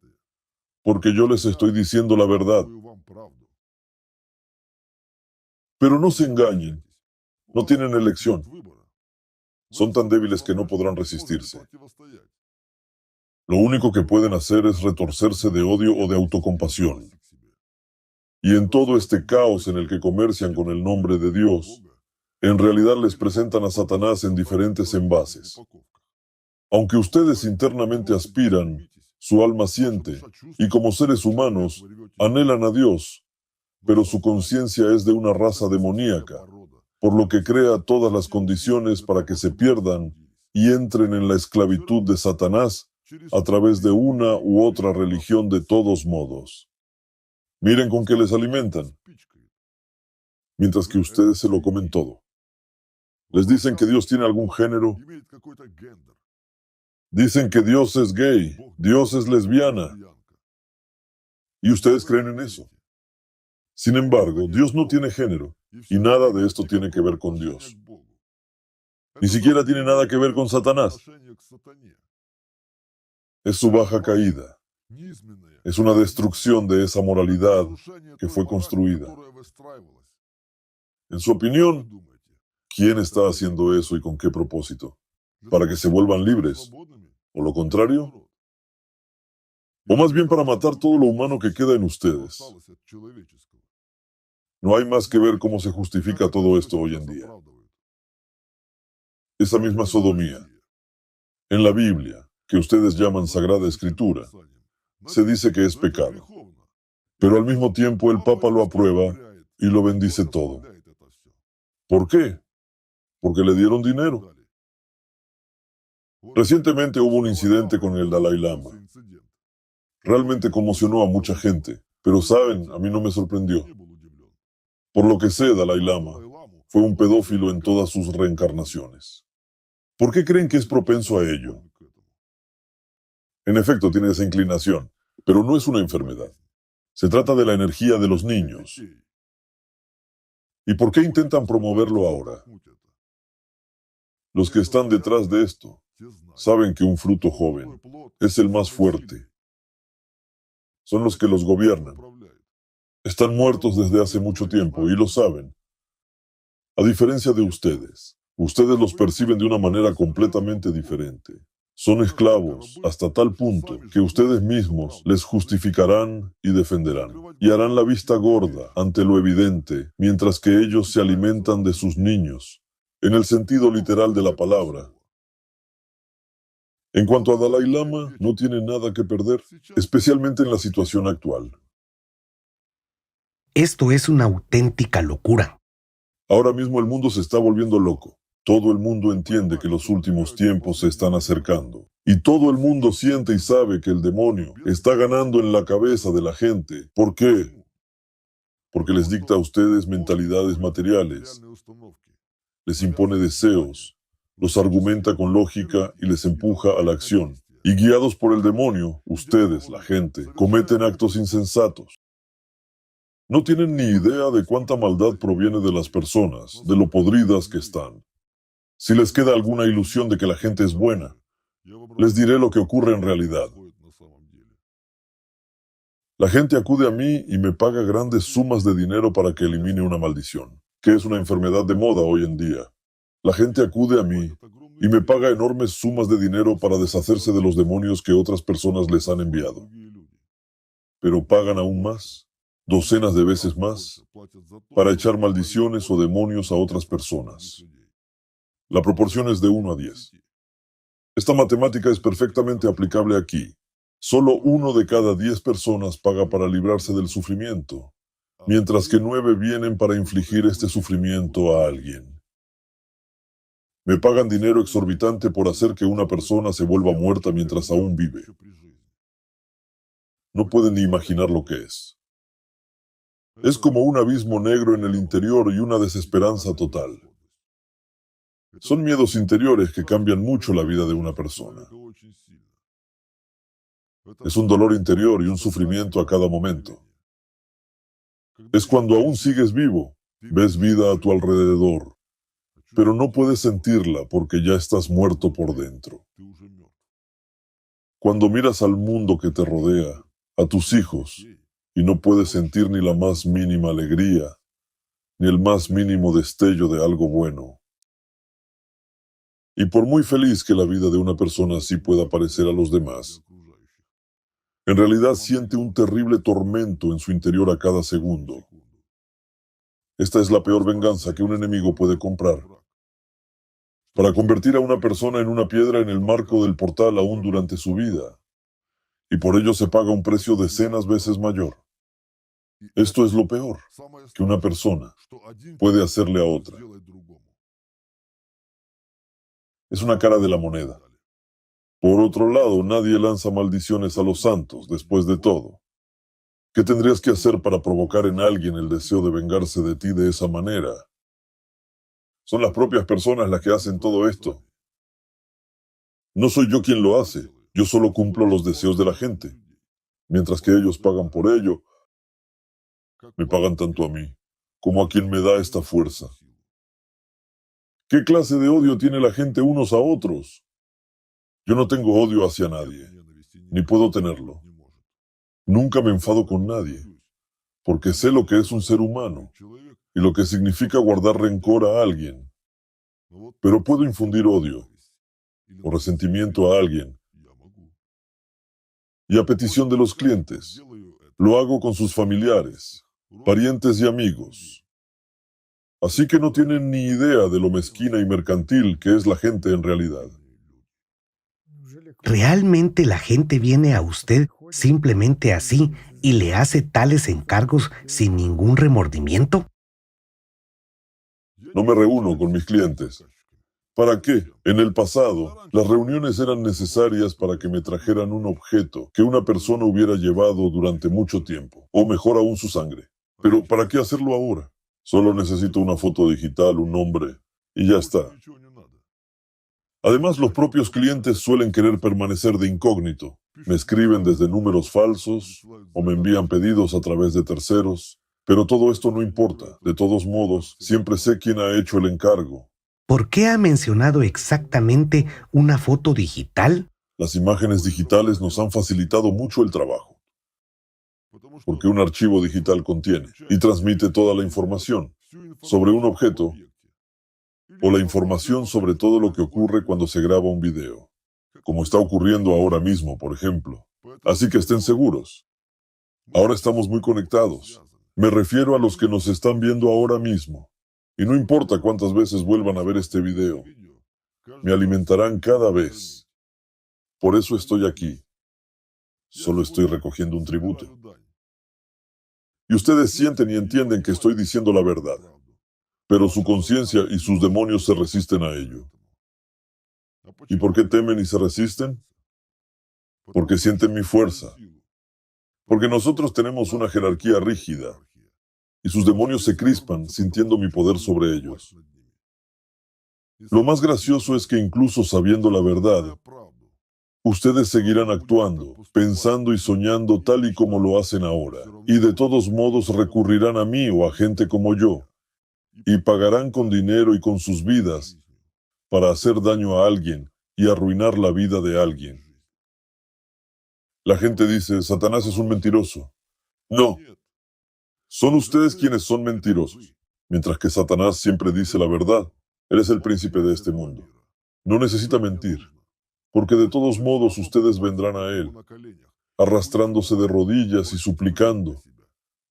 B: porque yo les estoy diciendo la verdad. Pero no se engañen, no tienen elección. Son tan débiles que no podrán resistirse. Lo único que pueden hacer es retorcerse de odio o de autocompasión. Y en todo este caos en el que comercian con el nombre de Dios, en realidad les presentan a Satanás en diferentes envases. Aunque ustedes internamente aspiran, su alma siente, y como seres humanos, anhelan a Dios, pero su conciencia es de una raza demoníaca, por lo que crea todas las condiciones para que se pierdan y entren en la esclavitud de Satanás a través de una u otra religión de todos modos. Miren con qué les alimentan, mientras que ustedes se lo comen todo. Les dicen que Dios tiene algún género. Dicen que Dios es gay, Dios es lesbiana. Y ustedes creen en eso. Sin embargo, Dios no tiene género. Y nada de esto tiene que ver con Dios. Ni siquiera tiene nada que ver con Satanás. Es su baja caída. Es una destrucción de esa moralidad que fue construida. En su opinión, ¿quién está haciendo eso y con qué propósito? ¿Para que se vuelvan libres? ¿O lo contrario? ¿O más bien para matar todo lo humano que queda en ustedes? No hay más que ver cómo se justifica todo esto hoy en día. Esa misma sodomía. En la Biblia, que ustedes llaman Sagrada Escritura, se dice que es pecado. Pero al mismo tiempo el Papa lo aprueba y lo bendice todo. ¿Por qué? Porque le dieron dinero. Recientemente hubo un incidente con el Dalai Lama. Realmente conmocionó a mucha gente, pero saben, a mí no me sorprendió. Por lo que sé, Dalai Lama fue un pedófilo en todas sus reencarnaciones. ¿Por qué creen que es propenso a ello? En efecto, tiene esa inclinación, pero no es una enfermedad. Se trata de la energía de los niños. ¿Y por qué intentan promoverlo ahora? Los que están detrás de esto saben que un fruto joven es el más fuerte. Son los que los gobiernan. Están muertos desde hace mucho tiempo y lo saben. A diferencia de ustedes, ustedes los perciben de una manera completamente diferente. Son esclavos hasta tal punto que ustedes mismos les justificarán y defenderán, y harán la vista gorda ante lo evidente, mientras que ellos se alimentan de sus niños, en el sentido literal de la palabra. En cuanto a Dalai Lama, no tiene nada que perder, especialmente en la situación actual.
A: Esto es una auténtica locura.
B: Ahora mismo el mundo se está volviendo loco. Todo el mundo entiende que los últimos tiempos se están acercando. Y todo el mundo siente y sabe que el demonio está ganando en la cabeza de la gente. ¿Por qué? Porque les dicta a ustedes mentalidades materiales. Les impone deseos, los argumenta con lógica y les empuja a la acción. Y guiados por el demonio, ustedes, la gente, cometen actos insensatos. No tienen ni idea de cuánta maldad proviene de las personas, de lo podridas que están. Si les queda alguna ilusión de que la gente es buena, les diré lo que ocurre en realidad. La gente acude a mí y me paga grandes sumas de dinero para que elimine una maldición, que es una enfermedad de moda hoy en día. La gente acude a mí y me paga enormes sumas de dinero para deshacerse de los demonios que otras personas les han enviado. Pero pagan aún más, docenas de veces más, para echar maldiciones o demonios a otras personas. La proporción es de 1 a 10. Esta matemática es perfectamente aplicable aquí. Solo 1 de cada 10 personas paga para librarse del sufrimiento, mientras que 9 vienen para infligir este sufrimiento a alguien. Me pagan dinero exorbitante por hacer que una persona se vuelva muerta mientras aún vive. No pueden ni imaginar lo que es. Es como un abismo negro en el interior y una desesperanza total. Son miedos interiores que cambian mucho la vida de una persona. Es un dolor interior y un sufrimiento a cada momento. Es cuando aún sigues vivo, ves vida a tu alrededor, pero no puedes sentirla porque ya estás muerto por dentro. Cuando miras al mundo que te rodea, a tus hijos, y no puedes sentir ni la más mínima alegría, ni el más mínimo destello de algo bueno. Y por muy feliz que la vida de una persona así pueda parecer a los demás, en realidad siente un terrible tormento en su interior a cada segundo. Esta es la peor venganza que un enemigo puede comprar. Para convertir a una persona en una piedra en el marco del portal aún durante su vida. Y por ello se paga un precio decenas veces mayor. Esto es lo peor que una persona puede hacerle a otra. Es una cara de la moneda. Por otro lado, nadie lanza maldiciones a los santos, después de todo. ¿Qué tendrías que hacer para provocar en alguien el deseo de vengarse de ti de esa manera? Son las propias personas las que hacen todo esto. No soy yo quien lo hace, yo solo cumplo los deseos de la gente. Mientras que ellos pagan por ello, me pagan tanto a mí como a quien me da esta fuerza. ¿Qué clase de odio tiene la gente unos a otros? Yo no tengo odio hacia nadie, ni puedo tenerlo. Nunca me enfado con nadie, porque sé lo que es un ser humano y lo que significa guardar rencor a alguien. Pero puedo infundir odio o resentimiento a alguien. Y a petición de los clientes, lo hago con sus familiares, parientes y amigos. Así que no tienen ni idea de lo mezquina y mercantil que es la gente en realidad.
A: ¿Realmente la gente viene a usted simplemente así y le hace tales encargos sin ningún remordimiento?
B: No me reúno con mis clientes. ¿Para qué? En el pasado, las reuniones eran necesarias para que me trajeran un objeto que una persona hubiera llevado durante mucho tiempo, o mejor aún su sangre. Pero ¿para qué hacerlo ahora? Solo necesito una foto digital, un nombre, y ya está. Además, los propios clientes suelen querer permanecer de incógnito. Me escriben desde números falsos o me envían pedidos a través de terceros. Pero todo esto no importa. De todos modos, siempre sé quién ha hecho el encargo.
A: ¿Por qué ha mencionado exactamente una foto digital?
B: Las imágenes digitales nos han facilitado mucho el trabajo, porque un archivo digital contiene y transmite toda la información sobre un objeto o la información sobre todo lo que ocurre cuando se graba un video, como está ocurriendo ahora mismo, por ejemplo. Así que estén seguros. Ahora estamos muy conectados. Me refiero a los que nos están viendo ahora mismo. Y no importa cuántas veces vuelvan a ver este video, me alimentarán cada vez. Por eso estoy aquí. Solo estoy recogiendo un tributo. Y ustedes sienten y entienden que estoy diciendo la verdad, pero su conciencia y sus demonios se resisten a ello. ¿Y por qué temen y se resisten? Porque sienten mi fuerza. Porque nosotros tenemos una jerarquía rígida, y sus demonios se crispan sintiendo mi poder sobre ellos. Lo más gracioso es que incluso sabiendo la verdad, ustedes seguirán actuando, pensando y soñando tal y como lo hacen ahora, y de todos modos recurrirán a mí o a gente como yo, y pagarán con dinero y con sus vidas para hacer daño a alguien y arruinar la vida de alguien. La gente dice, Satanás es un mentiroso. No, son ustedes quienes son mentirosos, mientras que Satanás siempre dice la verdad. Él es el príncipe de este mundo. No necesita mentir, porque de todos modos ustedes vendrán a él, arrastrándose de rodillas y suplicando,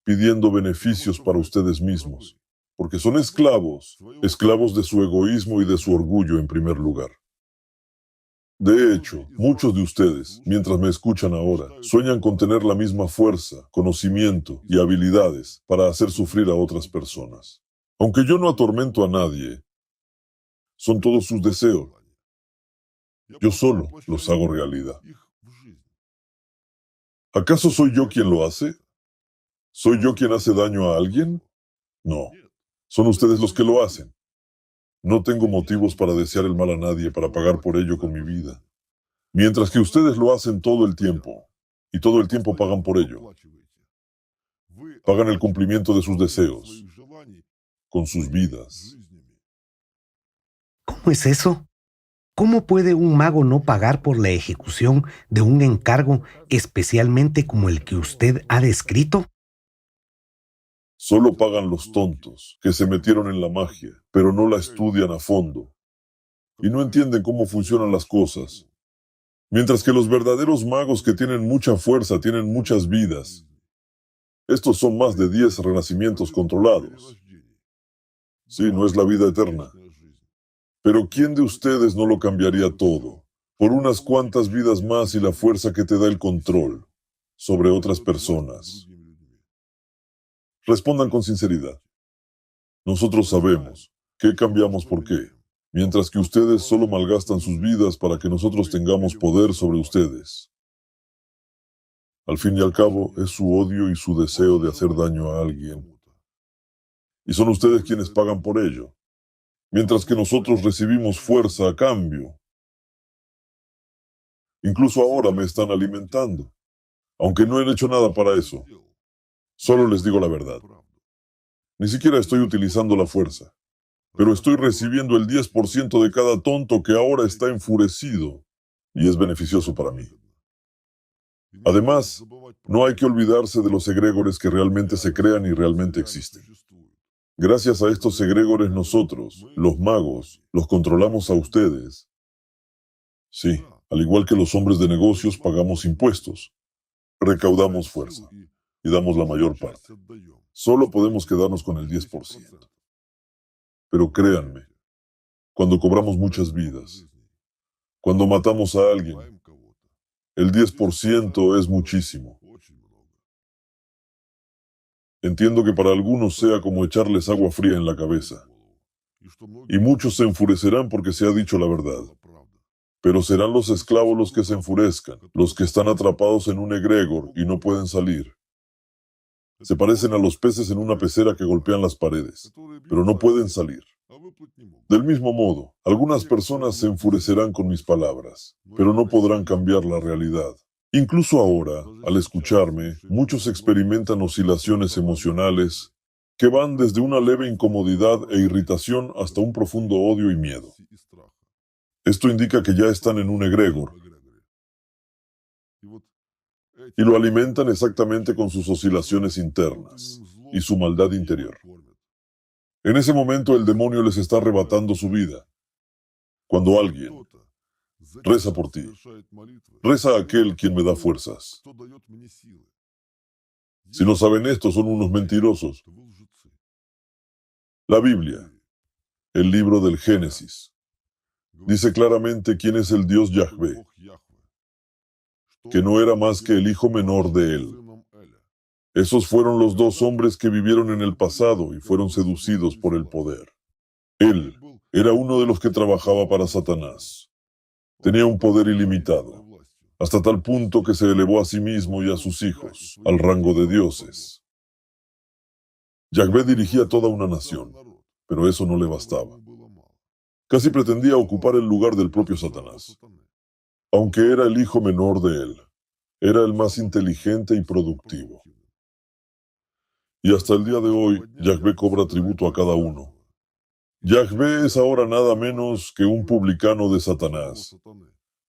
B: pidiendo beneficios para ustedes mismos, porque son esclavos, esclavos de su egoísmo y de su orgullo en primer lugar. De hecho, muchos de ustedes, mientras me escuchan ahora, sueñan con tener la misma fuerza, conocimiento y habilidades para hacer sufrir a otras personas. Aunque yo no atormento a nadie, son todos sus deseos. Yo solo los hago realidad. ¿Acaso soy yo quien lo hace? ¿Soy yo quien hace daño a alguien? No, son ustedes los que lo hacen. No tengo motivos para desear el mal a nadie, para pagar por ello con mi vida. Mientras que ustedes lo hacen todo el tiempo, y todo el tiempo pagan por ello. Pagan el cumplimiento de sus deseos, con sus vidas.
A: ¿Cómo es eso? ¿Cómo puede un mago no pagar por la ejecución de un encargo especialmente como el que usted ha descrito?
B: Solo pagan los tontos que se metieron en la magia, pero no la estudian a fondo y no entienden cómo funcionan las cosas. Mientras que los verdaderos magos que tienen mucha fuerza tienen muchas vidas. Estos son más de 10 renacimientos controlados. Sí, no es la vida eterna. Pero ¿quién de ustedes no lo cambiaría todo por unas cuantas vidas más y la fuerza que te da el control sobre otras personas? Respondan con sinceridad. Nosotros sabemos qué cambiamos por qué, mientras que ustedes solo malgastan sus vidas para que nosotros tengamos poder sobre ustedes. Al fin y al cabo, es su odio y su deseo de hacer daño a alguien. Y son ustedes quienes pagan por ello. mientras que nosotros recibimos fuerza a cambio. Incluso ahora me están alimentando, aunque no he hecho nada para eso. Solo les digo la verdad. Ni siquiera estoy utilizando la fuerza, pero estoy recibiendo el 10% de cada tonto que ahora está enfurecido y es beneficioso para mí. Además, no hay que olvidarse de los egregores que realmente se crean y realmente existen. Gracias a estos egregores nosotros, los magos, los controlamos a ustedes. Sí, al igual que los hombres de negocios pagamos impuestos, recaudamos fuerza y damos la mayor parte. Solo podemos quedarnos con el 10%. Pero créanme, cuando cobramos muchas vidas, cuando matamos a alguien, el 10% es muchísimo. Entiendo que para algunos sea como echarles agua fría en la cabeza. Y muchos se enfurecerán porque se ha dicho la verdad. Pero serán los esclavos los que se enfurezcan, los que están atrapados en un egregor y no pueden salir. Se parecen a los peces en una pecera que golpean las paredes, pero no pueden salir. Del mismo modo, algunas personas se enfurecerán con mis palabras, pero no podrán cambiar la realidad. Incluso ahora, al escucharme, muchos experimentan oscilaciones emocionales que van desde una leve incomodidad e irritación hasta un profundo odio y miedo. Esto indica que ya están en un egregor y lo alimentan exactamente con sus oscilaciones internas y su maldad interior. En ese momento el demonio les está arrebatando su vida. Cuando alguien reza por ti, reza a aquel quien me da fuerzas. Si no saben esto, son unos mentirosos. La Biblia, el libro del Génesis, dice claramente quién es el Dios Yahvé, que no era más que el hijo menor de él. Esos fueron los dos hombres que vivieron en el pasado y fueron seducidos por el poder. Él era uno de los que trabajaba para Satanás. Tenía un poder ilimitado, hasta tal punto que se elevó a sí mismo y a sus hijos al rango de dioses. Yahvé dirigía toda una nación, pero eso no le bastaba. Casi pretendía ocupar el lugar del propio Satanás. Aunque era el hijo menor de él, era el más inteligente y productivo. Y hasta el día de hoy, Yahvé cobra tributo a cada uno. Yahvé es ahora nada menos que un publicano de Satanás,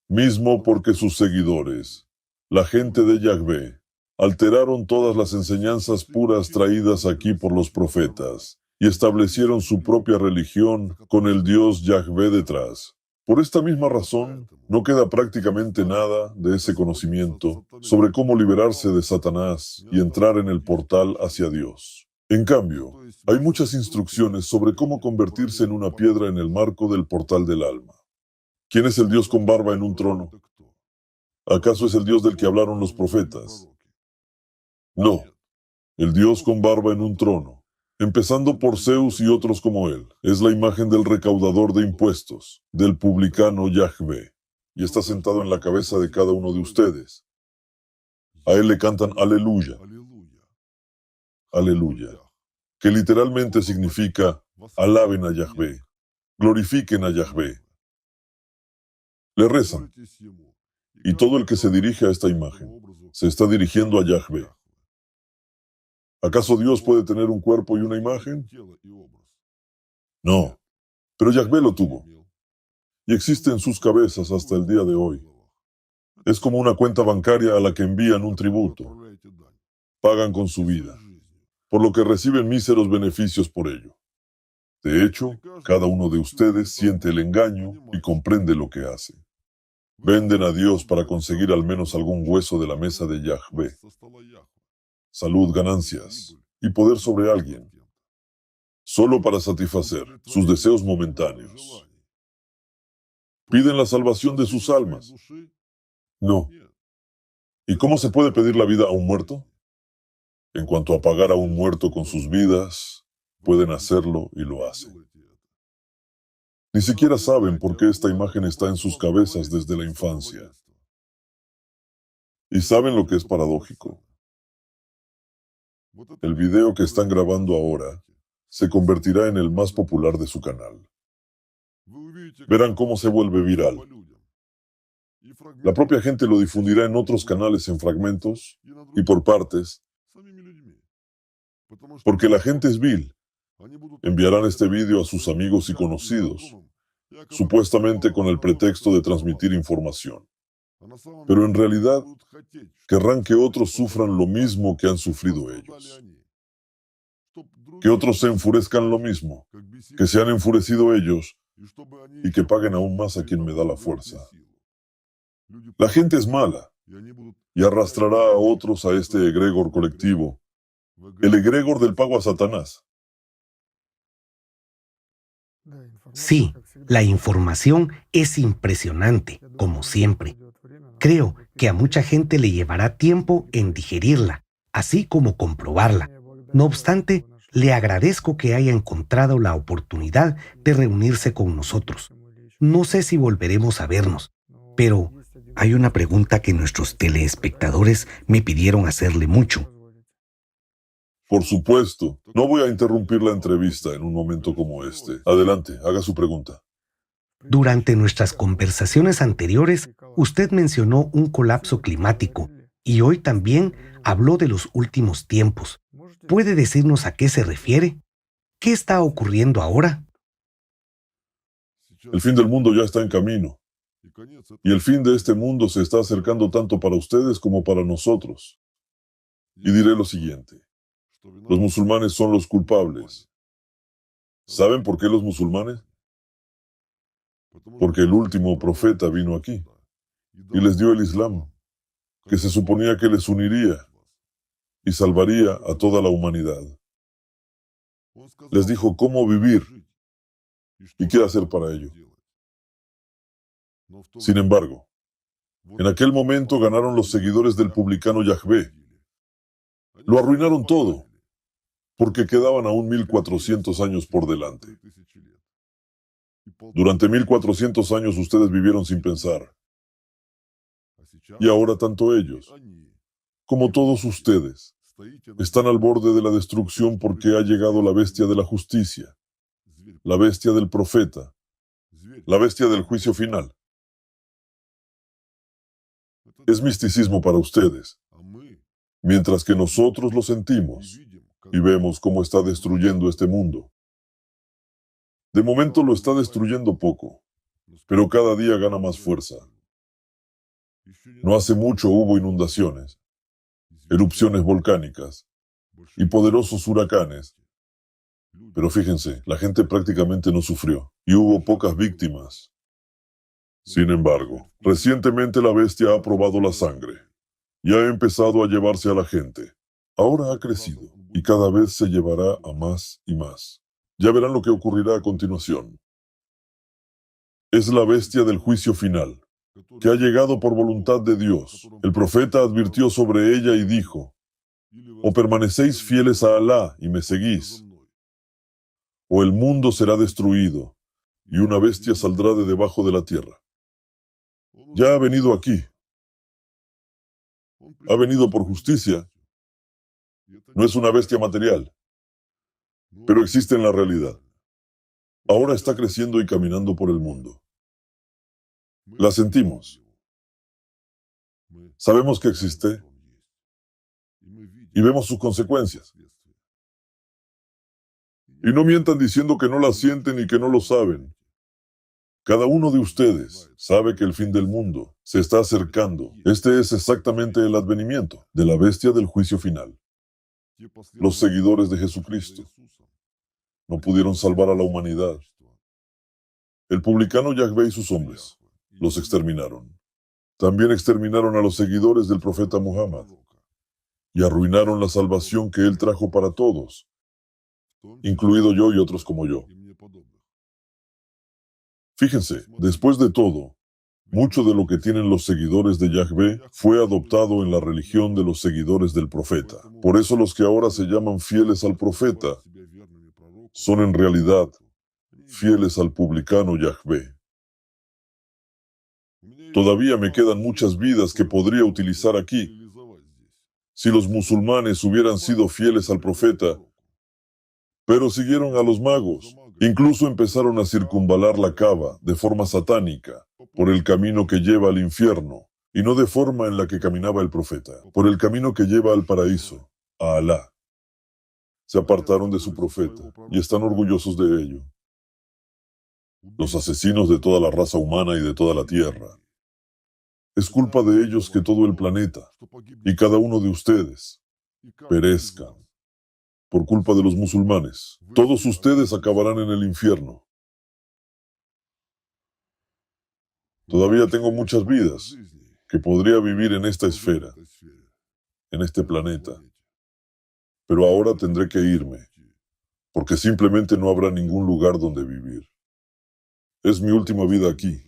B: mismo porque sus seguidores, la gente de Yahvé, alteraron todas las enseñanzas puras traídas aquí por los profetas y establecieron su propia religión con el Dios Yahvé detrás. Por esta misma razón, no queda prácticamente nada de ese conocimiento sobre cómo liberarse de Satanás y entrar en el portal hacia Dios. En cambio, hay muchas instrucciones sobre cómo convertirse en una piedra en el marco del portal del alma. ¿Quién es el Dios con barba en un trono? ¿Acaso es el Dios del que hablaron los profetas? No, el Dios con barba en un trono, empezando por Zeus y otros como él, es la imagen del recaudador de impuestos, del publicano Yahvé, y está sentado en la cabeza de cada uno de ustedes. A él le cantan aleluya, aleluya, que literalmente significa alaben a Yahvé, glorifiquen a Yahvé. Le rezan, y todo el que se dirige a esta imagen se está dirigiendo a Yahvé. ¿Acaso Dios puede tener un cuerpo y una imagen? No, pero Yahvé lo tuvo, y existe en sus cabezas hasta el día de hoy. Es como una cuenta bancaria a la que envían un tributo. Pagan con su vida, por lo que reciben míseros beneficios por ello. De hecho, cada uno de ustedes siente el engaño y comprende lo que hace. Venden a Dios para conseguir al menos algún hueso de la mesa de Yahvé. Salud, ganancias y poder sobre alguien, solo para satisfacer sus deseos momentáneos. ¿Piden la salvación de sus almas? No. ¿Y cómo se puede pedir la vida a un muerto? En cuanto a pagar a un muerto con sus vidas, pueden hacerlo y lo hacen. Ni siquiera saben por qué esta imagen está en sus cabezas desde la infancia. ¿Y saben lo que es paradójico? El video que están grabando ahora se convertirá en el más popular de su canal. Verán cómo se vuelve viral. La propia gente lo difundirá en otros canales en fragmentos y por partes, porque la gente es vil. Enviarán este vídeo a sus amigos y conocidos, supuestamente con el pretexto de transmitir información. Pero en realidad, querrán que otros sufran lo mismo que han sufrido ellos. Que otros se enfurezcan lo mismo, que se han enfurecido ellos y que paguen aún más a quien me da la fuerza. La gente es mala y arrastrará a otros a este egregor colectivo, el egregor del pago a Satanás.
A: Sí, la información es impresionante, como siempre. Creo que a mucha gente le llevará tiempo en digerirla, así como comprobarla. No obstante, le agradezco que haya encontrado la oportunidad de reunirse con nosotros. No sé si volveremos a vernos, pero hay una pregunta que nuestros teleespectadores me pidieron hacerle mucho.
B: Por supuesto, no voy a interrumpir la entrevista en un momento como este. Adelante, haga su pregunta.
A: Durante nuestras conversaciones anteriores, usted mencionó un colapso climático y hoy también habló de los últimos tiempos. ¿Puede decirnos a qué se refiere? ¿Qué está ocurriendo ahora?
B: El fin del mundo ya está en camino, y el fin de este mundo se está acercando tanto para ustedes como para nosotros. Y diré lo siguiente. Los musulmanes son los culpables. ¿Saben por qué los musulmanes? Porque el último profeta vino aquí y les dio el Islam, que se suponía que les uniría y salvaría a toda la humanidad. Les dijo cómo vivir y qué hacer para ello. Sin embargo, en aquel momento ganaron los seguidores del publicano Yahvé. Lo arruinaron todo, porque quedaban aún 1400 años por delante. Durante 1400 años ustedes vivieron sin pensar. Y ahora tanto ellos como todos ustedes están al borde de la destrucción porque ha llegado la bestia de la justicia, la bestia del profeta, la bestia del juicio final. Es misticismo para ustedes, mientras que nosotros lo sentimos y vemos cómo está destruyendo este mundo. De momento lo está destruyendo poco, pero cada día gana más fuerza. No hace mucho hubo inundaciones, erupciones volcánicas y poderosos huracanes. Pero fíjense, la gente prácticamente no sufrió y hubo pocas víctimas. Sin embargo, recientemente la bestia ha probado la sangre y ha empezado a llevarse a la gente. Ahora ha crecido y cada vez se llevará a más y más. Ya verán lo que ocurrirá a continuación. Es la bestia del juicio final, que ha llegado por voluntad de Dios. El profeta advirtió sobre ella y dijo, o permanecéis fieles a Alá y me seguís, o el mundo será destruido y una bestia saldrá de debajo de la tierra. Ya ha venido aquí. Ha venido por justicia. No es una bestia material, pero existe en la realidad. Ahora está creciendo y caminando por el mundo. La sentimos. Sabemos que existe y vemos sus consecuencias. Y no mientan diciendo que no la sienten y que no lo saben. Cada uno de ustedes sabe que el fin del mundo se está acercando. Este es exactamente el advenimiento de la bestia del juicio final. Los seguidores de Jesucristo no pudieron salvar a la humanidad. El publicano Yahvé y sus hombres los exterminaron. También exterminaron a los seguidores del profeta Muhammad y arruinaron la salvación que él trajo para todos, incluido yo y otros como yo. Fíjense, después de todo, mucho de lo que tienen los seguidores de Yahvé fue adoptado en la religión de los seguidores del profeta. Por eso los que ahora se llaman fieles al profeta son en realidad fieles al publicano Yahvé. Todavía me quedan muchas vidas que podría utilizar aquí. Si los musulmanes hubieran sido fieles al profeta, pero siguieron a los magos, Incluso empezaron a circunvalar la Kaaba de forma satánica, por el camino que lleva al infierno, y no de forma en la que caminaba el profeta, por el camino que lleva al paraíso, a Alá. Se apartaron de su profeta y están orgullosos de ello. Los asesinos de toda la raza humana y de toda la tierra. Es culpa de ellos que todo el planeta y cada uno de ustedes perezcan. Por culpa de los musulmanes, todos ustedes acabarán en el infierno. Todavía tengo muchas vidas que podría vivir en esta esfera, en este planeta. Pero ahora tendré que irme, porque simplemente no habrá ningún lugar donde vivir. Es mi última vida aquí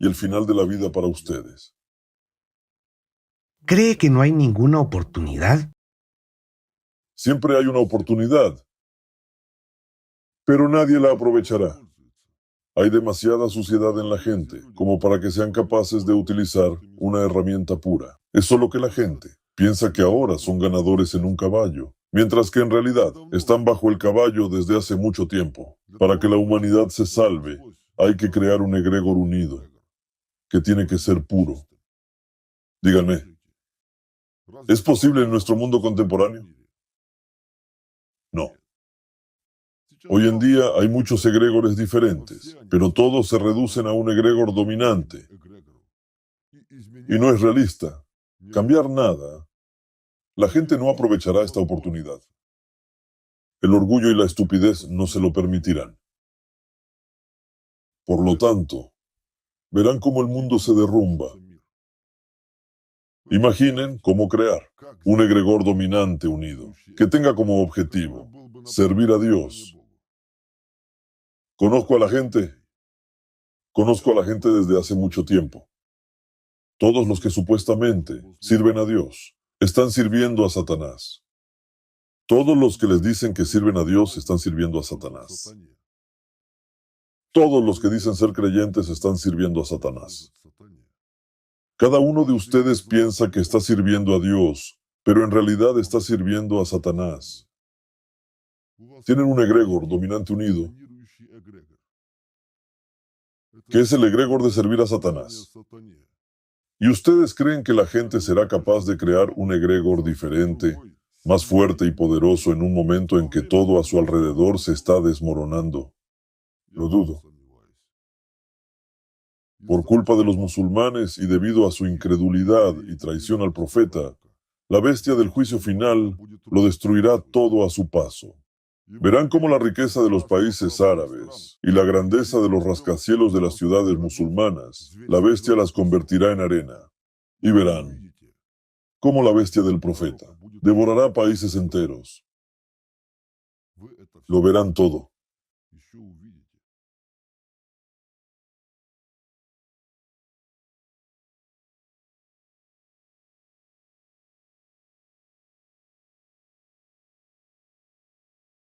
B: y el final de la vida para ustedes.
A: ¿Cree que no hay ninguna oportunidad?
B: Siempre hay una oportunidad, pero nadie la aprovechará. Hay demasiada suciedad en la gente como para que sean capaces de utilizar una herramienta pura. Es solo que la gente piensa que ahora son ganadores en un caballo, mientras que en realidad están bajo el caballo desde hace mucho tiempo. Para que la humanidad se salve, hay que crear un egregor unido, que tiene que ser puro. Díganme, ¿es posible en nuestro mundo contemporáneo? No. Hoy en día hay muchos egregores diferentes, pero todos se reducen a un egregor dominante. Y no es realista. Cambiar nada. La gente no aprovechará esta oportunidad. El orgullo y la estupidez no se lo permitirán. Por lo tanto, verán cómo el mundo se derrumba. Imaginen cómo crear un egregor dominante unido, que tenga como objetivo servir a Dios. Conozco a la gente desde hace mucho tiempo. Todos los que supuestamente sirven a Dios están sirviendo a Satanás. Todos los que les dicen que sirven a Dios están sirviendo a Satanás. Todos los que dicen ser creyentes están sirviendo a Satanás. Cada uno de ustedes piensa que está sirviendo a Dios, pero en realidad está sirviendo a Satanás. Tienen un egregor dominante unido, que es el egregor de servir a Satanás. ¿Y ustedes creen que la gente será capaz de crear un egregor diferente, más fuerte y poderoso en un momento en que todo a su alrededor se está desmoronando? Lo dudo. Por culpa de los musulmanes y debido a su incredulidad y traición al profeta, la bestia del juicio final lo destruirá todo a su paso. Verán cómo la riqueza de los países árabes y la grandeza de los rascacielos de las ciudades musulmanas, la bestia las convertirá en arena. Y verán cómo la bestia del profeta devorará países enteros. Lo verán todo.